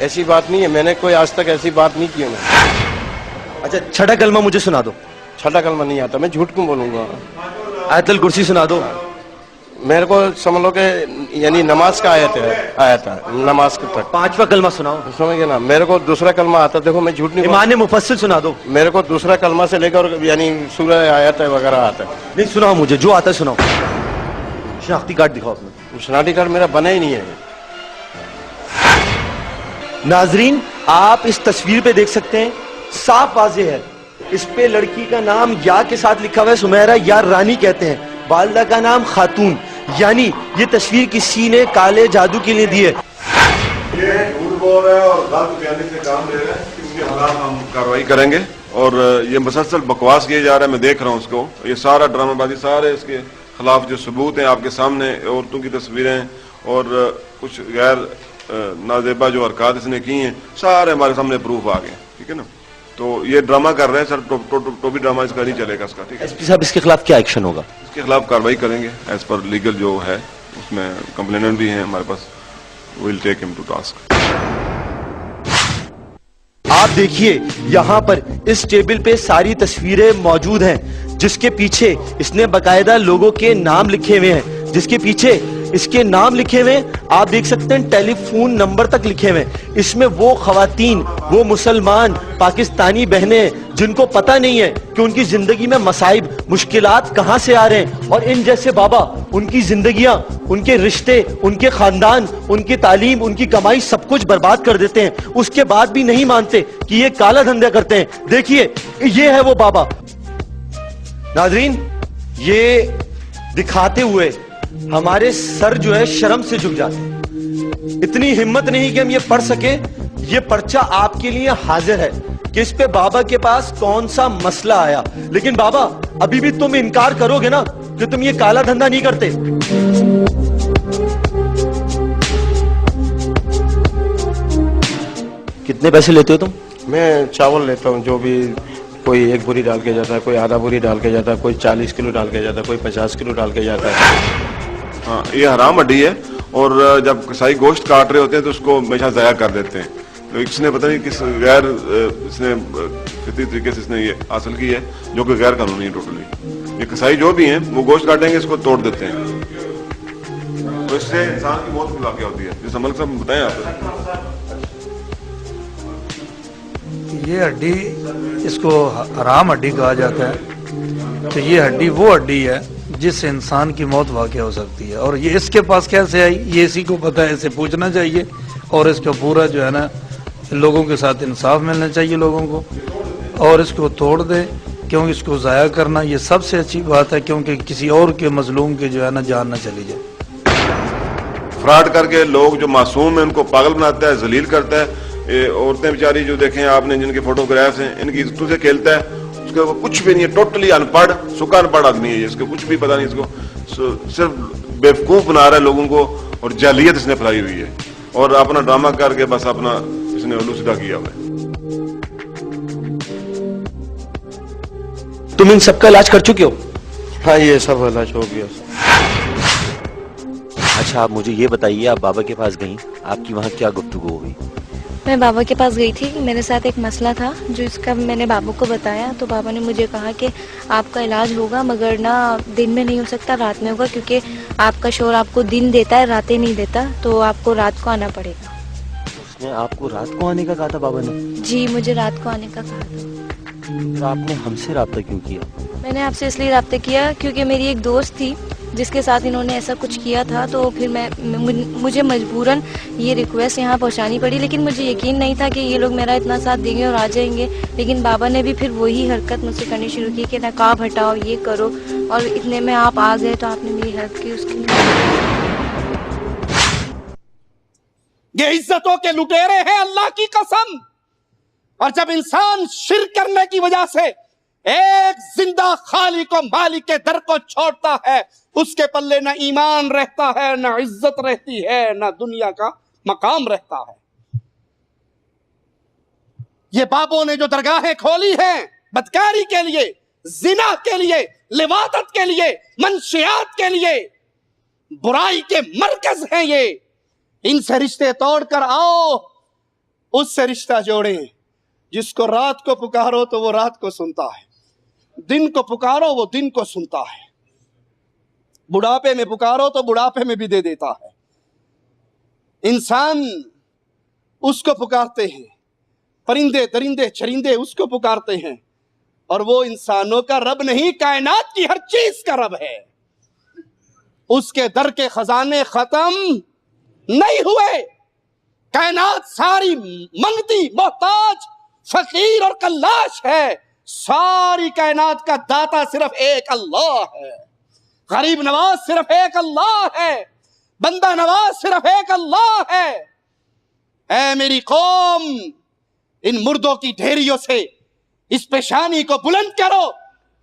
ایسی بات نہیں ہے, میں نے کوئی آج تک ایسی بات نہیں کی. میں اچھا چھٹا کلمہ مجھے سنا دو. چھٹا کلمہ نہیں آتا, میں جھوٹ کیوں بولوں گا. آیت الکرسی سنا دو. میرے کو سمجھ لو کہ یعنی نماز کا آیت ہے نماز تک. 5واں کلمہ سناؤ. سمجھ گئے نا, میرے کو دوسرا کلمہ آتا. دیکھو میں جھوٹ نہیں, ایمان مفصل سنا دو. میرے کو دوسرا کلمہ سے لے کر یعنی سورہ آیت وغیرہ آتا ہے. نہیں سناؤ مجھے, جو آتا ہے سناؤ. شناختی کارڈ دکھاؤ اپنا. شناختی کارڈ میرا بنا ہی نہیں ہے. ناظرین آپ اس تصویر پہ دیکھ سکتے ہیں, صاف واضح ہے, اس پہ لڑکی کا نام یا کے ساتھ لکھا ہوا ہے سمیرہ یا رانی کہتے ہیں, والدہ کا نام خاتون. یعنی یہ تصویر کسی نے کالے جادو کے لیے دی ہے. یہ جھوٹ بول رہا ہے اور غلط بیانی سے کام لے رہا ہے, اس کے خلاف ہم کارروائی کریں گے. اور یہ مسلسل بکواس کیا جا رہا ہے, میں دیکھ رہا ہوں اس کو. یہ سارا ڈرامہ بازی, سارے اس کے خلاف جو ثبوت ہیں آپ کے سامنے, عورتوں کی تصویریں اور کچھ غیر نازیبا جو حرکات اس نے کی ہیں, سارے ہمارے سامنے پروف آ گئے. ٹھیک ہے نا, تو یہ ڈرامہ کر رہے ہیں سر, ٹوپی ڈرامہ اس کا نہیں چلے گا اس کا. ٹھیک ہے, ایس پی صاحب اس کے خلاف کیا ایکشن ہوگا؟ اس کے خلاف کارروائی کریں گے ایز پر لیگل جو ہے, اس میں کمپلیننٹ بھی ہیں ہمارے پاس. ویل ٹیک ہم ٹو ٹاسک. آپ دیکھیے یہاں پر اس ٹیبل پہ ساری تصویریں موجود ہیں, جس کے پیچھے اس نے باقاعدہ لوگوں کے نام لکھے ہوئے ہیں, جس کے پیچھے اس کے نام لکھے ہوئے, آپ دیکھ سکتے ہیں ٹیلی فون نمبر تک لکھے ہوئے. اس میں وہ خواتین, وہ مسلمان پاکستانی بہنیں جن کو پتہ نہیں ہے کہ ان کی زندگی میں مصائب مشکلات کہاں سے آ رہے ہیں, اور ان جیسے بابا ان کی زندگیاں, ان کے رشتے, ان کے خاندان, ان کی تعلیم, ان کی کمائی سب کچھ برباد کر دیتے ہیں. اس کے بعد بھی نہیں مانتے کہ یہ کالا دھندے کرتے ہیں. دیکھیے یہ ہے وہ بابا. ناظرین یہ دکھاتے ہوئے ہمارے سر جو ہے شرم سے جھک جاتے ہیں. اتنی ہمت نہیں کہ ہم یہ پڑھ سکیں. یہ پرچہ آپ کے لیے حاضر ہے کہ اس پہ بابا کے پاس کون سا مسئلہ آیا. لیکن بابا ابھی بھی تم انکار کرو گے نا کہ تم یہ کالا دھندا نہیں کرتے؟ کتنے پیسے لیتے ہو تم؟ میں چاول لیتا ہوں, جو بھی کوئی 1 بوری ڈال کے جاتا ہے, کوئی آدھا بوری ڈال کے جاتا ہے, کوئی 40 کلو ڈال کے جاتا ہے, کوئی 50 کلو ڈال کے جاتا ہے. ہاں یہ حرام ہڈی ہے, اور جب کسائی گوشت کاٹ رہے ہوتے ہیں تو اس کو ہمیشہ ضائع کر دیتے ہیں. تو اس نے پتہ نہیں کس غیر اس نے فطری طریقے سے اس نے یہ حاصل کی ہے, جو کہ غیر قانونی ہے ٹوٹلی. یہ کسائی جو بھی ہیں وہ گوشت کاٹیں گے, اس کو توڑ دیتے ہیں, تو اس سے انسان کی موت بھی واقع ہوتی ہے. جس عمل صاحب بتائیں آپ. یہ ہڈی اس کو حرام ہڈی کہا جاتا ہے. تو یہ ہڈی وہ ہڈی ہے جس سے انسان کی موت واقع ہو سکتی ہے. اور یہ اس کے پاس کیسے آئی یہ اسی کو پتہ ہے, اسے پوچھنا چاہیے, اور اس کا پورا جو ہے نا لوگوں کے ساتھ انصاف ملنا چاہیے لوگوں کو, اور اس کو توڑ دے, کیونکہ اس کو ضائع کرنا یہ سب سے اچھی بات ہے, کیونکہ کسی اور کے مظلوم کے جو ہے نا جان نہ چلی جائے. فراڈ کر کے لوگ جو معصوم ہیں ان کو پاگل بناتا ہے, ذلیل کرتا ہے. عورتیں بیچاری جو دیکھیں آپ نے, جن کے فوٹوگرافس ہیں, ان کی عزتوں سے کھیلتا ہے. اس کو کچھ بھی نہیں ہے, ٹوٹلی ان پڑھ, سکا ان پڑھ آدمی ہے, اس کو کچھ بھی پتہ نہیں. اس کو صرف بیوقوف بنا رہا ہے لوگوں کو, اور جعلیت اس نے پھیلائی ہوئی ہے, اور اپنا ڈرامہ کر کے بس اپنا اس نے الو سیدھا کیا ہوا ہے. تم ان سب کا علاج کر چکے ہو؟ ہاں یہ سب علاج ہو گیا. اچھا آپ مجھے یہ بتائیے, آپ بابا کے پاس گئیں, آپ کی وہاں کیا گفتگو ہو گئی؟ میں بابا کے پاس گئی تھی, میرے ساتھ ایک مسئلہ تھا جو اس کا میں نے بابا کو بتایا. تو بابا نے مجھے کہا کہ آپ کا علاج ہوگا, مگر نہ دن میں نہیں ہو سکتا, رات میں ہوگا, کیونکہ آپ کا شوہر آپ کو دن دیتا ہے, راتیں نہیں دیتا, تو آپ کو رات کو آنا پڑے گا. اس نے آپ کو رات کو آنے کا کہا تھا بابا نے؟ جی مجھے رات کو آنے کا کہا تھا. پھر آپ نے ہم سے رابطہ کیوں کیا؟ میں نے آپ سے اس لیے رابطہ کیا کیونکہ میری ایک دوست تھی جس کے ساتھ انہوں نے ایسا کچھ کیا تھا, تو پھر مجھے مجبوراً یہ ریکویسٹ یہاں پہنچانی پڑی. لیکن مجھے یقین نہیں تھا کہ یہ لوگ میرا اتنا ساتھ دیں گے اور آ جائیں گے. لیکن بابا نے بھی پھر وہی حرکت مجھ سے کرنی شروع کی کہ نقاب ہٹاؤ, یہ کرو, اور اتنے میں آپ آ گئے تو آپ نے میری ہیلپ کی. اس کی یہ عزتوں کے لٹیرے ہیں اللہ کی قسم. اور جب انسان شرک کرنے کی وجہ سے ایک زندہ خالق و مالک کے در کو چھوڑتا ہے, اس کے پلے نہ ایمان رہتا ہے, نہ عزت رہتی ہے, نہ دنیا کا مقام رہتا ہے. یہ بابوں نے جو درگاہیں کھولی ہیں بدکاری کے لیے, زنا کے لیے, لواطت کے لیے, منشیات کے لیے, برائی کے مرکز ہیں یہ. ان سے رشتے توڑ کر آؤ, اس سے رشتہ جوڑیں جس کو رات کو پکارو تو وہ رات کو سنتا ہے, دن کو پکارو وہ دن کو سنتا ہے, بڑھاپے میں پکارو تو بڑھاپے میں بھی دے دیتا ہے. انسان اس کو پکارتے ہیں, پرندے درندے چرندے اس کو پکارتے ہیں, اور وہ انسانوں کا رب نہیں, کائنات کی ہر چیز کا رب ہے. اس کے در کے خزانے ختم نہیں ہوئے. کائنات ساری منگتی, محتاج, فقیر اور کلاش ہے. ساری کائنات کا داتا صرف ایک اللہ ہے, غریب نواز صرف ایک اللہ ہے, بندہ نواز صرف ایک اللہ ہے. اے میری قوم, ان مردوں کی ڈھیریوں سے اس پیشانی کو بلند کرو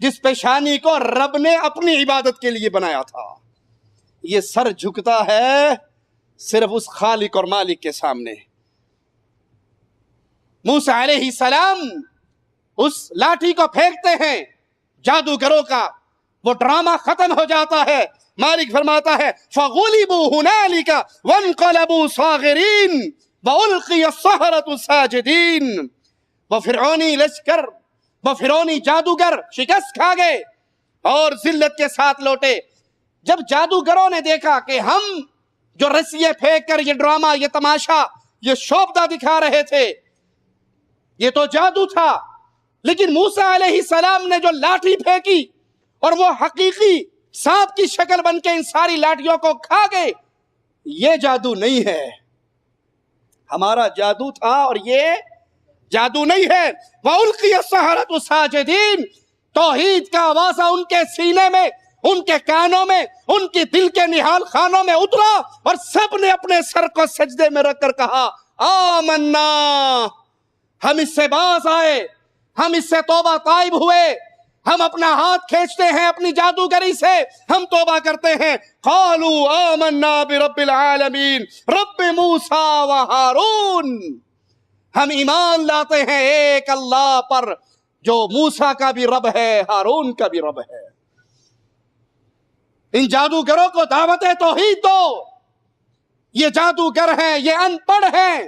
جس پیشانی کو رب نے اپنی عبادت کے لیے بنایا تھا. یہ سر جھکتا ہے صرف اس خالق اور مالک کے سامنے. موسیٰ علیہ السلام اس لاٹھی کو پھینکتے ہیں, جادوگروں کا وہ ڈرامہ ختم ہو جاتا ہے. مالک فرماتا ہے فَغُلِبُوا هُنَالِكَ وَانْقَلَبُوا صَاغِرِينَ وَأُلْقِيَ السَّحَرَةُ سَاجِدِينَ. وہ فرعونی لشکر, وہ فرعونی جادوگر شکست کھا گئے اور ذلت کے ساتھ لوٹے. جب جادوگروں نے دیکھا کہ ہم جو رسیے پھینک کر یہ ڈرامہ, یہ تماشا, یہ شوبدہ دکھا رہے تھے, یہ تو جادو تھا, لیکن موسیٰ علیہ السلام نے جو لاٹھی پھینکی اور وہ حقیقی سانپ کی شکل بن کے ان ساری لاٹھیوں کو کھا گئے, یہ جادو نہیں ہے. ہمارا جادو تھا اور یہ جادو نہیں ہے. وَأُلْقِيَ السَّحَرَةُ سَاجِدِينَ. توحید کا آوازہ ان کے سینے میں, ان کے کانوں میں, ان کی دل کے نہال خانوں میں اترا, اور سب نے اپنے سر کو سجدے میں رکھ کر کہا آمنا, ہم اس سے باز آئے, ہم اس سے توبہ طائب ہوئے, ہم اپنا ہاتھ کھینچتے ہیں اپنی جادوگری سے, ہم توبہ کرتے ہیں. قالوا آمنا برب العالمین رب موسیٰ و ہارون. ہم ایمان لاتے ہیں ایک اللہ پر جو موسیٰ کا بھی رب ہے, ہارون کا بھی رب ہے. ان جادوگروں کو دعوت توحید دو. یہ جادوگر ہیں, یہ ان پڑھ ہیں,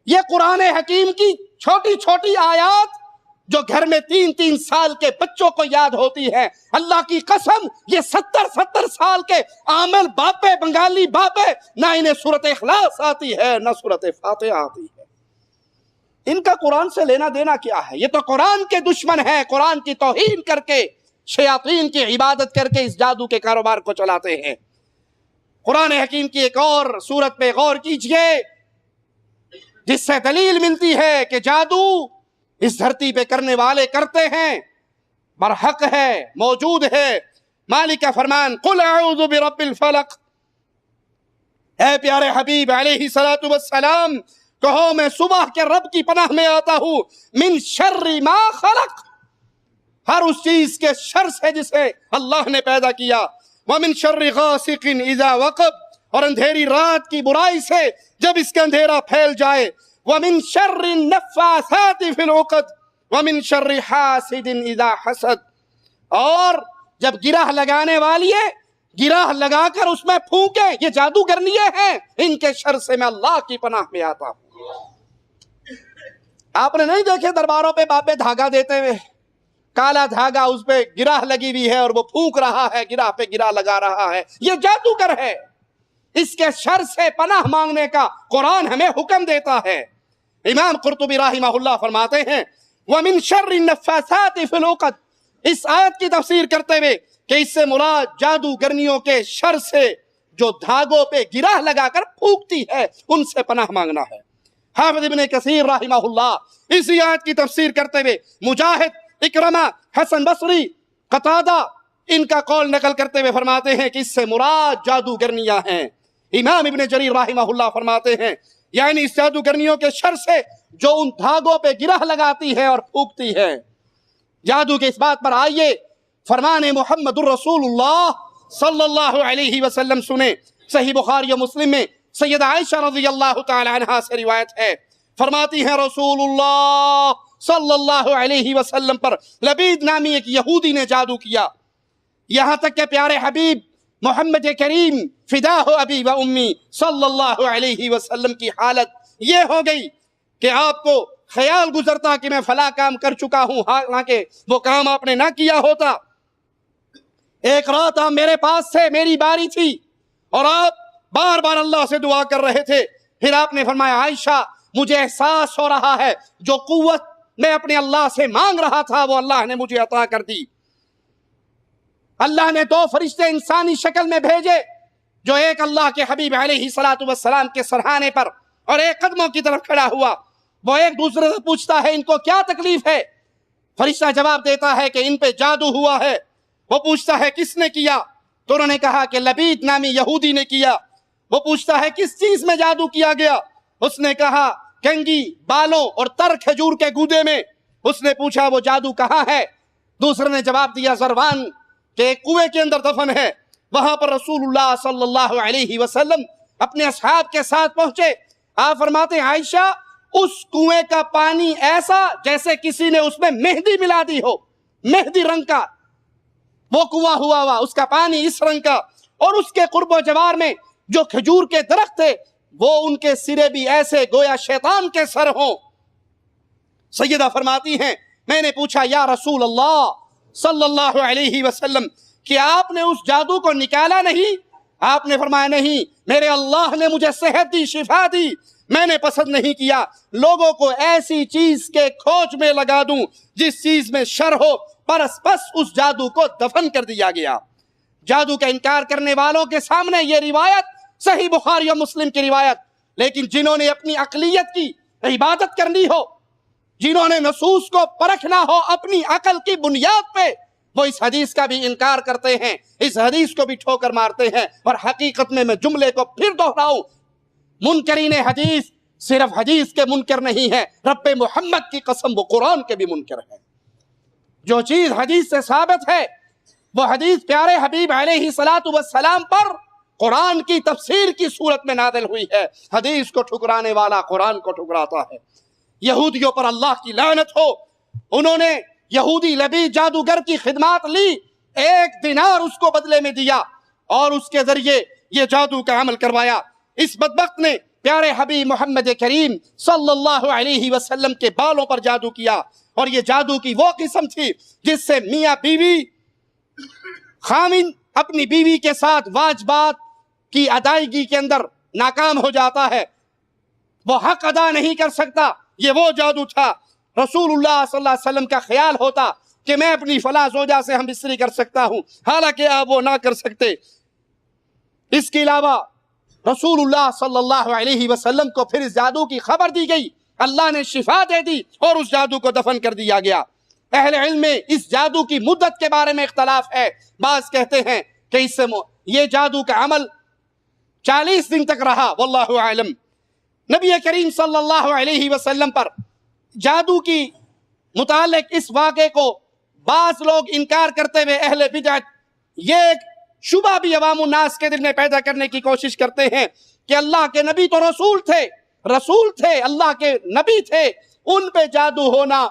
یہ قرآن حکیم کی چھوٹی چھوٹی آیات جو گھر میں 3 سال کے بچوں کو یاد ہوتی ہے, اللہ کی قسم یہ 70 سال کے عامل باپے, بنگالی باپے, نہ انہیں سورت اخلاص آتی ہے نہ سورت فاتحہ آتی ہے. ان کا قرآن سے لینا دینا کیا ہے؟ یہ تو قرآن کے دشمن ہیں, قرآن کی توہین کر کے, شیاطین کی عبادت کر کے اس جادو کے کاروبار کو چلاتے ہیں. قرآن حکیم کی ایک اور سورت پہ غور کیجئے جس سے دلیل ملتی ہے کہ جادو اس دھرتی پہ کرنے والے کرتے ہیں, برحق ہے, موجود ہے. مالک کا فرمان قل اعوذ برب الفلق. اے پیارے حبیب علیہ السلام کہو میں صبح کے رب کی پناہ میں آتا ہوں, من شر ما خلق, ہر اس چیز کے شر سے جسے اللہ نے پیدا کیا, ومن شر غاسق اذا وقب, اور اندھیری رات کی برائی سے جب اس کا اندھیرا پھیل جائے, ومن شر النفاثات فی العقد ومن شر حاسد اذا حسد, اور جب گرہ لگانے والی ہے گرہ لگا کر اس میں پھونکے, یہ جادوگرنیے ہیں, ان کے شر سے میں اللہ کی پناہ میں آتا ہوں. آپ نے نہیں دیکھے درباروں پہ بابے دھاگا دیتے ہوئے, کالا دھاگا اس پہ گرہ لگی ہوئی ہے اور وہ پھونک رہا ہے, گرہ پہ گرہ لگا رہا ہے, یہ جادوگر ہے. اس کے شر سے پناہ مانگنے کا قرآن ہمیں حکم دیتا ہے. امام قرطبی رحمہ اللہ فرماتے ہیں وَمِن شَرِّ النَّفَّاثَاتِ فِي الْعُقَدِ, اس آیت کی تفسیر کرتے ہوئے کہ اس سے مراد جادوگرنیوں کے شر سے جو دھاگوں پہ گرہ لگا کر پھونکتی ہے ان سے پناہ مانگنا ہے. حافظ ابن کثیر رحمہ اللہ اسی آیت کی تفسیر کرتے ہوئے مجاہد, اکرمہ, حسن بصری, قتادہ ان کا قول نقل کرتے ہوئے فرماتے ہیں کہ اس سے مراد جادوگرنیاں ہیں. امام ابن جریر رحمہ اللہ فرماتے ہیں یعنی اس جادوگرنیوں کے شر سے جو ان دھاگوں پہ گرہ لگاتی ہے اور پھونکتی ہے. جادو کے اس بات پر آئیے فرمان محمد الرسول اللہ صلی اللہ علیہ وسلم سنیں. صحیح بخاری و مسلم میں سیدہ عائشہ رضی اللہ تعالی عنہا سے روایت ہے, فرماتی ہیں رسول اللہ صلی اللہ علیہ وسلم پر لبید نامی ایک یہودی نے جادو کیا, یہاں تک کہ پیارے حبیب محمد کریم فداہ ابی و امی صلی اللہ علیہ وسلم کی حالت یہ ہو گئی کہ آپ کو خیال گزرتا کہ میں فلاں کام کر چکا ہوں، حالانکہ وہ کام آپ نے نہ کیا ہوتا۔ ایک رات آپ میرے پاس تھے، میری باری تھی، اور آپ بار بار اللہ سے دعا کر رہے تھے۔ پھر آپ نے فرمایا عائشہ مجھے احساس ہو رہا ہے جو قوت میں اپنے اللہ سے مانگ رہا تھا وہ اللہ نے مجھے عطا کر دی۔ اللہ نے 2 فرشتے انسانی شکل میں بھیجے، جو ایک اللہ کے حبیب علیہ الصلوۃ والسلام کے سرہانے پر اور ایک قدموں کی طرف کھڑا ہوا۔ وہ ایک دوسرے سے پوچھتا ہے ان کو کیا تکلیف ہے؟ فرشتہ جواب دیتا ہے کہ ان پہ جادو ہوا ہے۔ وہ پوچھتا ہے کس نے کیا؟ تو انہوں نے کہا کہ لبید نامی یہودی نے کیا۔ وہ پوچھتا ہے کس چیز میں جادو کیا گیا؟ اس نے کہا کنگھی بالوں اور تر کھجور کے گودے میں۔ اس نے پوچھا وہ جادو کہاں ہے؟ دوسرے نے جواب دیا زروان کہ ایک کنویں کے اندر دفن ہے۔ وہاں پر رسول اللہ صلی اللہ علیہ وسلم اپنے اصحاب کے ساتھ پہنچے۔ آپ فرماتے ہیں عائشہ اس کنویں کا پانی ایسا جیسے کسی نے اس میں مہندی ملا دی ہو، مہندی رنگ کا وہ کنواں ہوا، اس کا پانی اس رنگ کا، اور اس کے قرب و جوار میں جو کھجور کے درخت تھے وہ ان کے سرے بھی ایسے گویا شیطان کے سر ہوں۔ سیدہ فرماتی ہیں میں نے پوچھا یا رسول اللہ صلی اللہ علیہ وسلم کہ آپ نے اس جادو کو نکالا نہیں؟ آپ نے فرمایا نہیں، میرے اللہ نے مجھے صحت دی، شفا دی، میں نے پسند نہیں کیا لوگوں کو ایسی چیز کے کھوج میں لگا دوں جس چیز میں شر ہو، پس اس جادو کو دفن کر دیا گیا۔ جادو کا انکار کرنے والوں کے سامنے یہ روایت صحیح بخاری و مسلم کی روایت، لیکن جنہوں نے اپنی عقلیت کی عبادت کرنی ہو، جنہوں نے نصوص کو پرکھنا ہو اپنی عقل کی بنیاد پہ، وہ اس حدیث کا بھی انکار کرتے ہیں، اس حدیث کو بھی ٹھوکر مارتے ہیں۔ اور حقیقت میں جملے کو پھر دہراؤں، منکرین حدیث صرف حدیث کے منکر نہیں ہے، رب محمد کی قسم وہ قرآن کے بھی منکر ہے۔ جو چیز حدیث سے ثابت ہے وہ حدیث پیارے حبیب علیہ الصلوۃ والسلام پر قرآن کی تفسیر کی صورت میں نازل ہوئی ہے۔ حدیث کو ٹھکرانے والا قرآن کو ٹھکراتا ہے۔ یہودیوں پر اللہ کی لعنت ہو، انہوں نے یہودی لبی جادوگر کی خدمات لی، 1 دینار اس کو بدلے میں دیا اور اس کے ذریعے یہ جادو کا عمل کروایا۔ اس بدبخت نے پیارے حبیب محمد کریم صلی اللہ علیہ وسلم کے بالوں پر جادو کیا، اور یہ جادو کی وہ قسم تھی جس سے میاں بیوی خامن اپنی بیوی کے ساتھ واجبات کی ادائیگی کے اندر ناکام ہو جاتا ہے، وہ حق ادا نہیں کر سکتا۔ یہ وہ جادو تھا۔ رسول اللہ صلی اللہ علیہ وسلم کا خیال ہوتا کہ میں اپنی فلاں زوجہ سے ہم بستری کر سکتا ہوں، حالانکہ آپ وہ نہ کر سکتے۔ اس کے علاوہ رسول اللہ صلی اللہ علیہ وسلم کو پھر اس جادو کی خبر دی گئی، اللہ نے شفا دے دی اور اس جادو کو دفن کر دیا گیا۔ اہل علم میں اس جادو کی مدت کے بارے میں اختلاف ہے۔ بعض کہتے ہیں کہ اس سے یہ جادو کا عمل 40 دن تک رہا، واللہ اعلم۔ نبی کریم صلی اللہ علیہ وسلم پر جادو کی متعلق اس واقعے کو بعض لوگ انکار کرتے ہوئے اہل بدعت یہ ایک شبہ بھی عوام الناس کے دل میں پیدا کرنے کی کوشش کرتے ہیں کہ اللہ کے نبی تو رسول تھے، اللہ کے نبی تھے، ان پہ جادو ہونا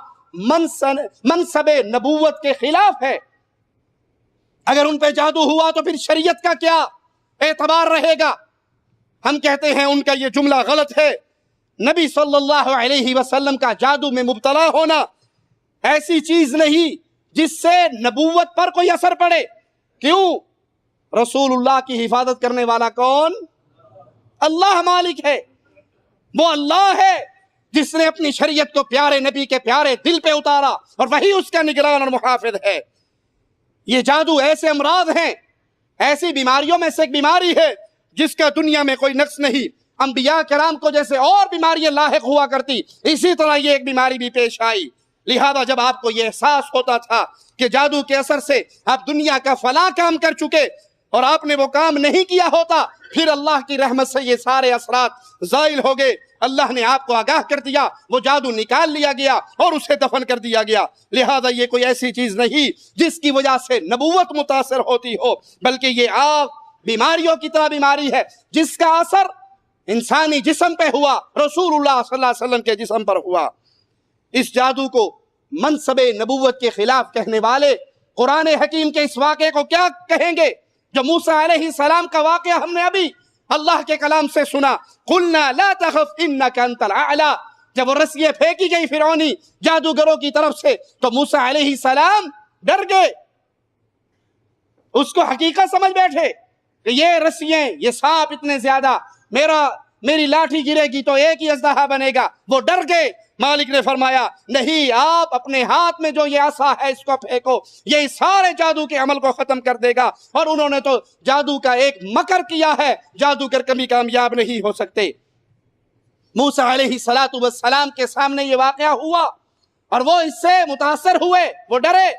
منصب نبوت کے خلاف ہے۔ اگر ان پہ جادو ہوا تو پھر شریعت کا کیا اعتبار رہے گا؟ ہم کہتے ہیں ان کا یہ جملہ غلط ہے۔ نبی صلی اللہ علیہ وسلم کا جادو میں مبتلا ہونا ایسی چیز نہیں جس سے نبوت پر کوئی اثر پڑے۔ کیوں؟ رسول اللہ کی حفاظت کرنے والا کون؟ اللہ مالک ہے۔ وہ اللہ ہے جس نے اپنی شریعت کو پیارے نبی کے پیارے دل پہ اتارا، اور وہی اس کا نگران اور محافظ ہے۔ یہ جادو ایسے امراض ہیں، ایسی بیماریوں میں سے ایک بیماری ہے جس کا دنیا میں کوئی نقص نہیں۔ انبیاء کرام کو جیسے اور بیماریاں لاحق ہوا کرتی، اسی طرح یہ ایک بیماری بھی پیش آئی۔ لہذا جب آپ کو یہ احساس ہوتا تھا کہ جادو کے اثر سے آپ دنیا کا فلاں کام کر چکے اور آپ نے وہ کام نہیں کیا ہوتا، پھر اللہ کی رحمت سے یہ سارے اثرات زائل ہو گئے، اللہ نے آپ کو آگاہ کر دیا، وہ جادو نکال لیا گیا اور اسے دفن کر دیا گیا۔ لہذا یہ کوئی ایسی چیز نہیں جس کی وجہ سے نبوت متاثر ہوتی ہو، بلکہ یہ عام بیماریوں کی طرح بیماری ہے جس کا اثر انسانی جسم پہ ہوا، رسول اللہ صلی اللہ علیہ وسلم کے جسم پر ہوا۔ اس جادو کو منصب نبوت کے خلاف کہنے والے قرآن حکیم کے اس واقعے کو کیا کہیں گے؟ جو موسیٰ علیہ السلام کا واقعہ ہم نے ابھی اللہ کے کلام سے سنا، قُلْنَا لَا تَخَفْ إِنَّكَ أَنْتَ الْأَعْلَى، جب وہ رسیاں پھینکی گئی فرعونی جادوگروں کی طرف سے تو موسیٰ علیہ السلام ڈر گئے، اس کو حقیقت سمجھ بیٹھے کہ یہ رسیاں، یہ سانپ اتنے زیادہ، میری لاٹھی گرے گی تو ایک ہی اژدہا بنے گا، وہ ڈر گئے۔ مالک نے فرمایا نہیں، آپ اپنے ہاتھ میں جو یہ عصا ہے اس کو پھینکو، یہ سارے جادو کے عمل کو ختم کر دے گا۔ اور انہوں نے تو جادو کا ایک مکر کیا ہے، جادوگر کبھی کامیاب نہیں ہو سکتے۔ موسیٰ علیہ السلام کے سامنے یہ واقعہ ہوا اور وہ اس سے متاثر ہوئے، وہ ڈرے۔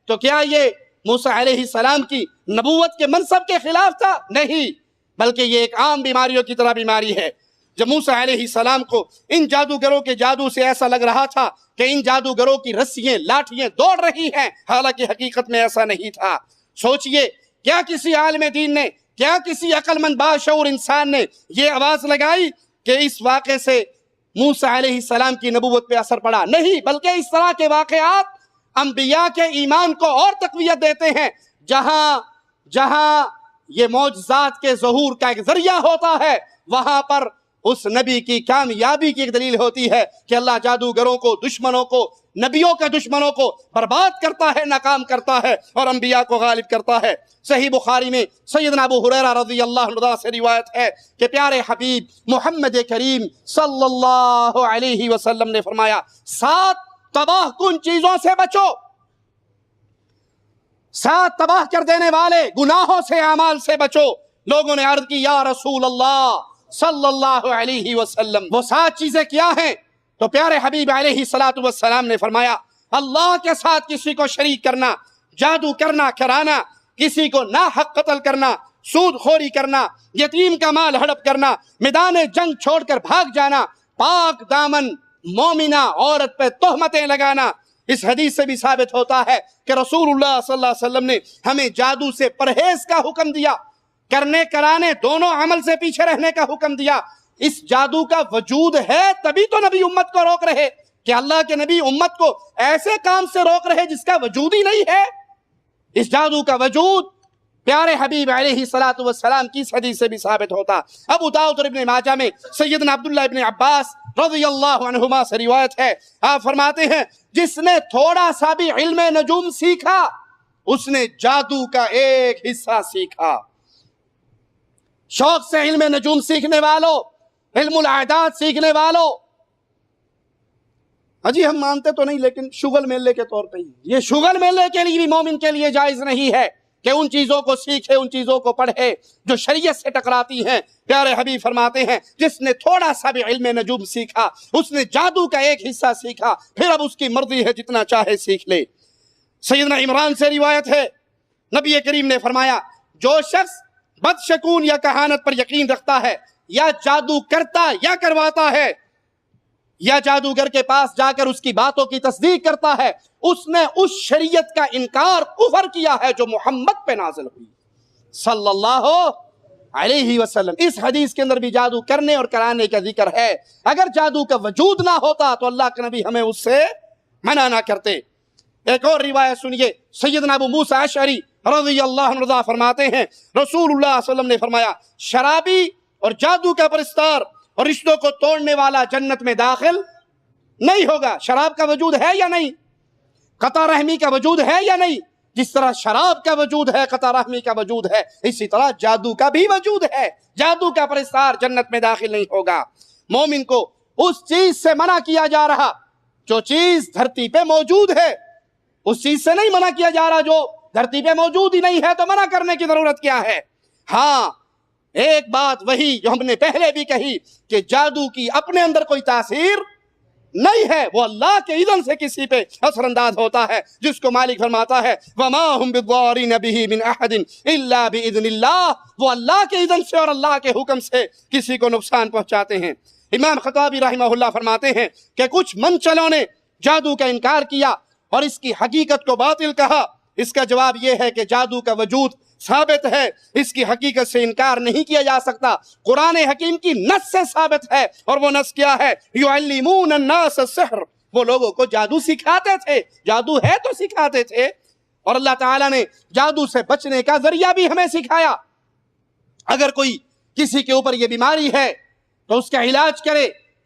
تو کیا یہ موسیٰ علیہ السلام کی نبوت کے منصب کے خلاف تھا؟ نہیں، بلکہ یہ ایک عام بیماریوں کی طرح بیماری ہے۔ جب موسیٰ علیہ السلام کو ان جادوگروں کے جادو سے ایسا لگ رہا تھا کہ ان جادوگروں کی رسیاں، لاٹھیاں دوڑ رہی ہیں، حالانکہ حقیقت میں ایسا نہیں تھا۔ سوچئے، کیا کسی عالم دین نے، کیا کسی عقل مند باشعور انسان نے یہ آواز لگائی کہ اس واقعے سے موسیٰ علیہ السلام کی نبوت پہ اثر پڑا؟ نہیں، بلکہ اس طرح کے واقعات انبیاء کے ایمان کو اور تقویت دیتے ہیں۔ جہاں یہ معجزات کے ظہور کا ایک ذریعہ ہوتا ہے، وہاں پر اس نبی کی کامیابی کی ایک دلیل ہوتی ہے کہ اللہ جادوگروں کو، دشمنوں کو، نبیوں کے دشمنوں کو برباد کرتا ہے، ناکام کرتا ہے اور انبیاء کو غالب کرتا ہے۔ صحیح بخاری میں سیدنا ابو ہریرہ رضی اللہ عنہ سے روایت ہے کہ پیارے حبیب محمد کریم صلی اللہ علیہ وسلم نے فرمایا، 7 تباہ کن چیزوں سے بچو، 7 تباہ کر دینے والے گناہوں سے، اعمال سے بچو۔ لوگوں نے عرض کی یا رسول اللہ صلی اللہ علیہ وسلم، وہ 7 چیزیں کیا ہیں؟ تو پیارے حبیب علیہ السلام نے فرمایا، اللہ کے ساتھ کسی کو شریک کرنا، جادو کرنا، کرانا، کسی کو ناحق قتل کرنا، سود خوری کرنا، یتیم کا مال ہڑپ کرنا، میدان جنگ چھوڑ کر بھاگ جانا، پاک دامن مومنہ عورت پہ تہمتیں لگانا۔ اس حدیث سے بھی ثابت ہوتا ہے کہ رسول اللہ صلی اللہ علیہ وسلم نے ہمیں جادو سے پرہیز کا حکم دیا، کرنے کرانے دونوں عمل سے پیچھے رہنے کا حکم دیا۔ اس جادو کا وجود ہے تبھی تو نبی امت کو روک رہے، کہ اللہ کے نبی امت کو ایسے کام سے روک رہے جس کا وجود ہی نہیں ہے۔ اس جادو کا وجود پیارے حبیب علیہ السلام کی اس حدیث سے بھی ثابت ہوتا۔ ابو داؤد اور ابن ماجہ میں سیدنا عبداللہ ابن عباس رضی اللہ عنہما سے روایت ہے، آپ فرماتے ہیں جس نے تھوڑا سا بھی علم نجوم سیکھا، اس نے جادو کا ایک حصہ سیکھا۔ شوق سے علم نجوم سیکھنے والوں، علم الاعداد سیکھنے والوں، جی ہم مانتے تو نہیں لیکن شغل میلے کے طور پہ ہی، یہ شغل میلے کے لیے بھی مومن کے لیے جائز نہیں ہے کہ ان چیزوں کو سیکھے، ان چیزوں کو پڑھے جو شریعت سے ٹکراتی ہیں۔ پیارے حبیب فرماتے ہیں جس نے تھوڑا سا بھی علم نجوم سیکھا، اس نے جادو کا ایک حصہ سیکھا، پھر اب اس کی مرضی ہے جتنا چاہے سیکھ لے۔ سیدنا عمران سے روایت ہے، نبی کریم نے فرمایا جو شخص بدشکون یا کہانت پر یقین رکھتا ہے، یا جادو کرتا یا کرواتا ہے، یا جادوگر کے پاس جا کر اس کی باتوں کی تصدیق کرتا ہے، اس نے اس شریعت کا انکار، کفر کیا ہے جو محمد پہ نازل ہوئی صلی اللہ علیہ وسلم۔ اس حدیث کے اندر بھی جادو کرنے اور کرانے کا ذکر ہے۔ اگر جادو کا وجود نہ ہوتا تو اللہ کے نبی ہمیں اس سے منع نہ کرتے۔ ایک اور روایت سنیے، سیدنا ابو موسیٰ اشعری رضی اللہ عنہ فرماتے ہیں رسول اللہ صلی اللہ علیہ وسلم نے فرمایا شرابی اور جادو کا پرستار اور رشتوں کو توڑنے والا جنت میں داخل نہیں ہوگا۔ شراب کا وجود ہے یا نہیں؟ قطع رحمی کا وجود ہے یا نہیں؟ جس طرح شراب کا وجود ہے، قطع رحمی کا وجود ہے، اسی طرح جادو کا بھی وجود ہے۔ جادو کا پرستار جنت میں داخل نہیں ہوگا۔ مومن کو اس چیز سے منع کیا جا رہا جو چیز دھرتی پہ موجود ہے، اس چیز سے نہیں منع کیا جا رہا جو دھرتی پہ موجود ہی نہیں ہے، تو منع کرنے کی ضرورت کیا ہے؟ ہاں، ایک بات وہی جو ہم نے پہلے بھی کہی کہ جادو کی اپنے اندر کوئی تاثیر نہیں ہے، وہ اللہ کے اذن سے کسی پہ اثر انداز ہوتا ہے، جس کو مالک فرماتا ہے وَمَا هُمْ بِالضَّارِينَ بِهِ مِنْ أَحَدٍ إِلَّا بِإِذْنِ اللَّهِ، وہ اللہ کے اذن سے اور اللہ کے حکم سے کسی کو نقصان پہنچاتے ہیں۔ امام خطابی رحمہ اللہ فرماتے ہیں کہ کچھ منچلوں نے جادو کا انکار کیا اور اس کی حقیقت کو باطل کہا۔ اس کا جواب یہ ہے کہ جادو کا وجود ثابت ہے، اس کی حقیقت سے انکار نہیں کیا جا سکتا، قرآن حکیم کی نص سے ثابت ہے، اور وہ نص کیا ہے؟ یعلمون الناس السحر، وہ لوگوں کو جادو سکھاتے تھے، جادو ہے تو سکھاتے تھے، اور اللہ تعالیٰ نے جادو سے بچنے کا ذریعہ بھی ہمیں سکھایا۔ اگر کوئی کسی کے اوپر یہ بیماری ہے تو اس کا علاج کرے،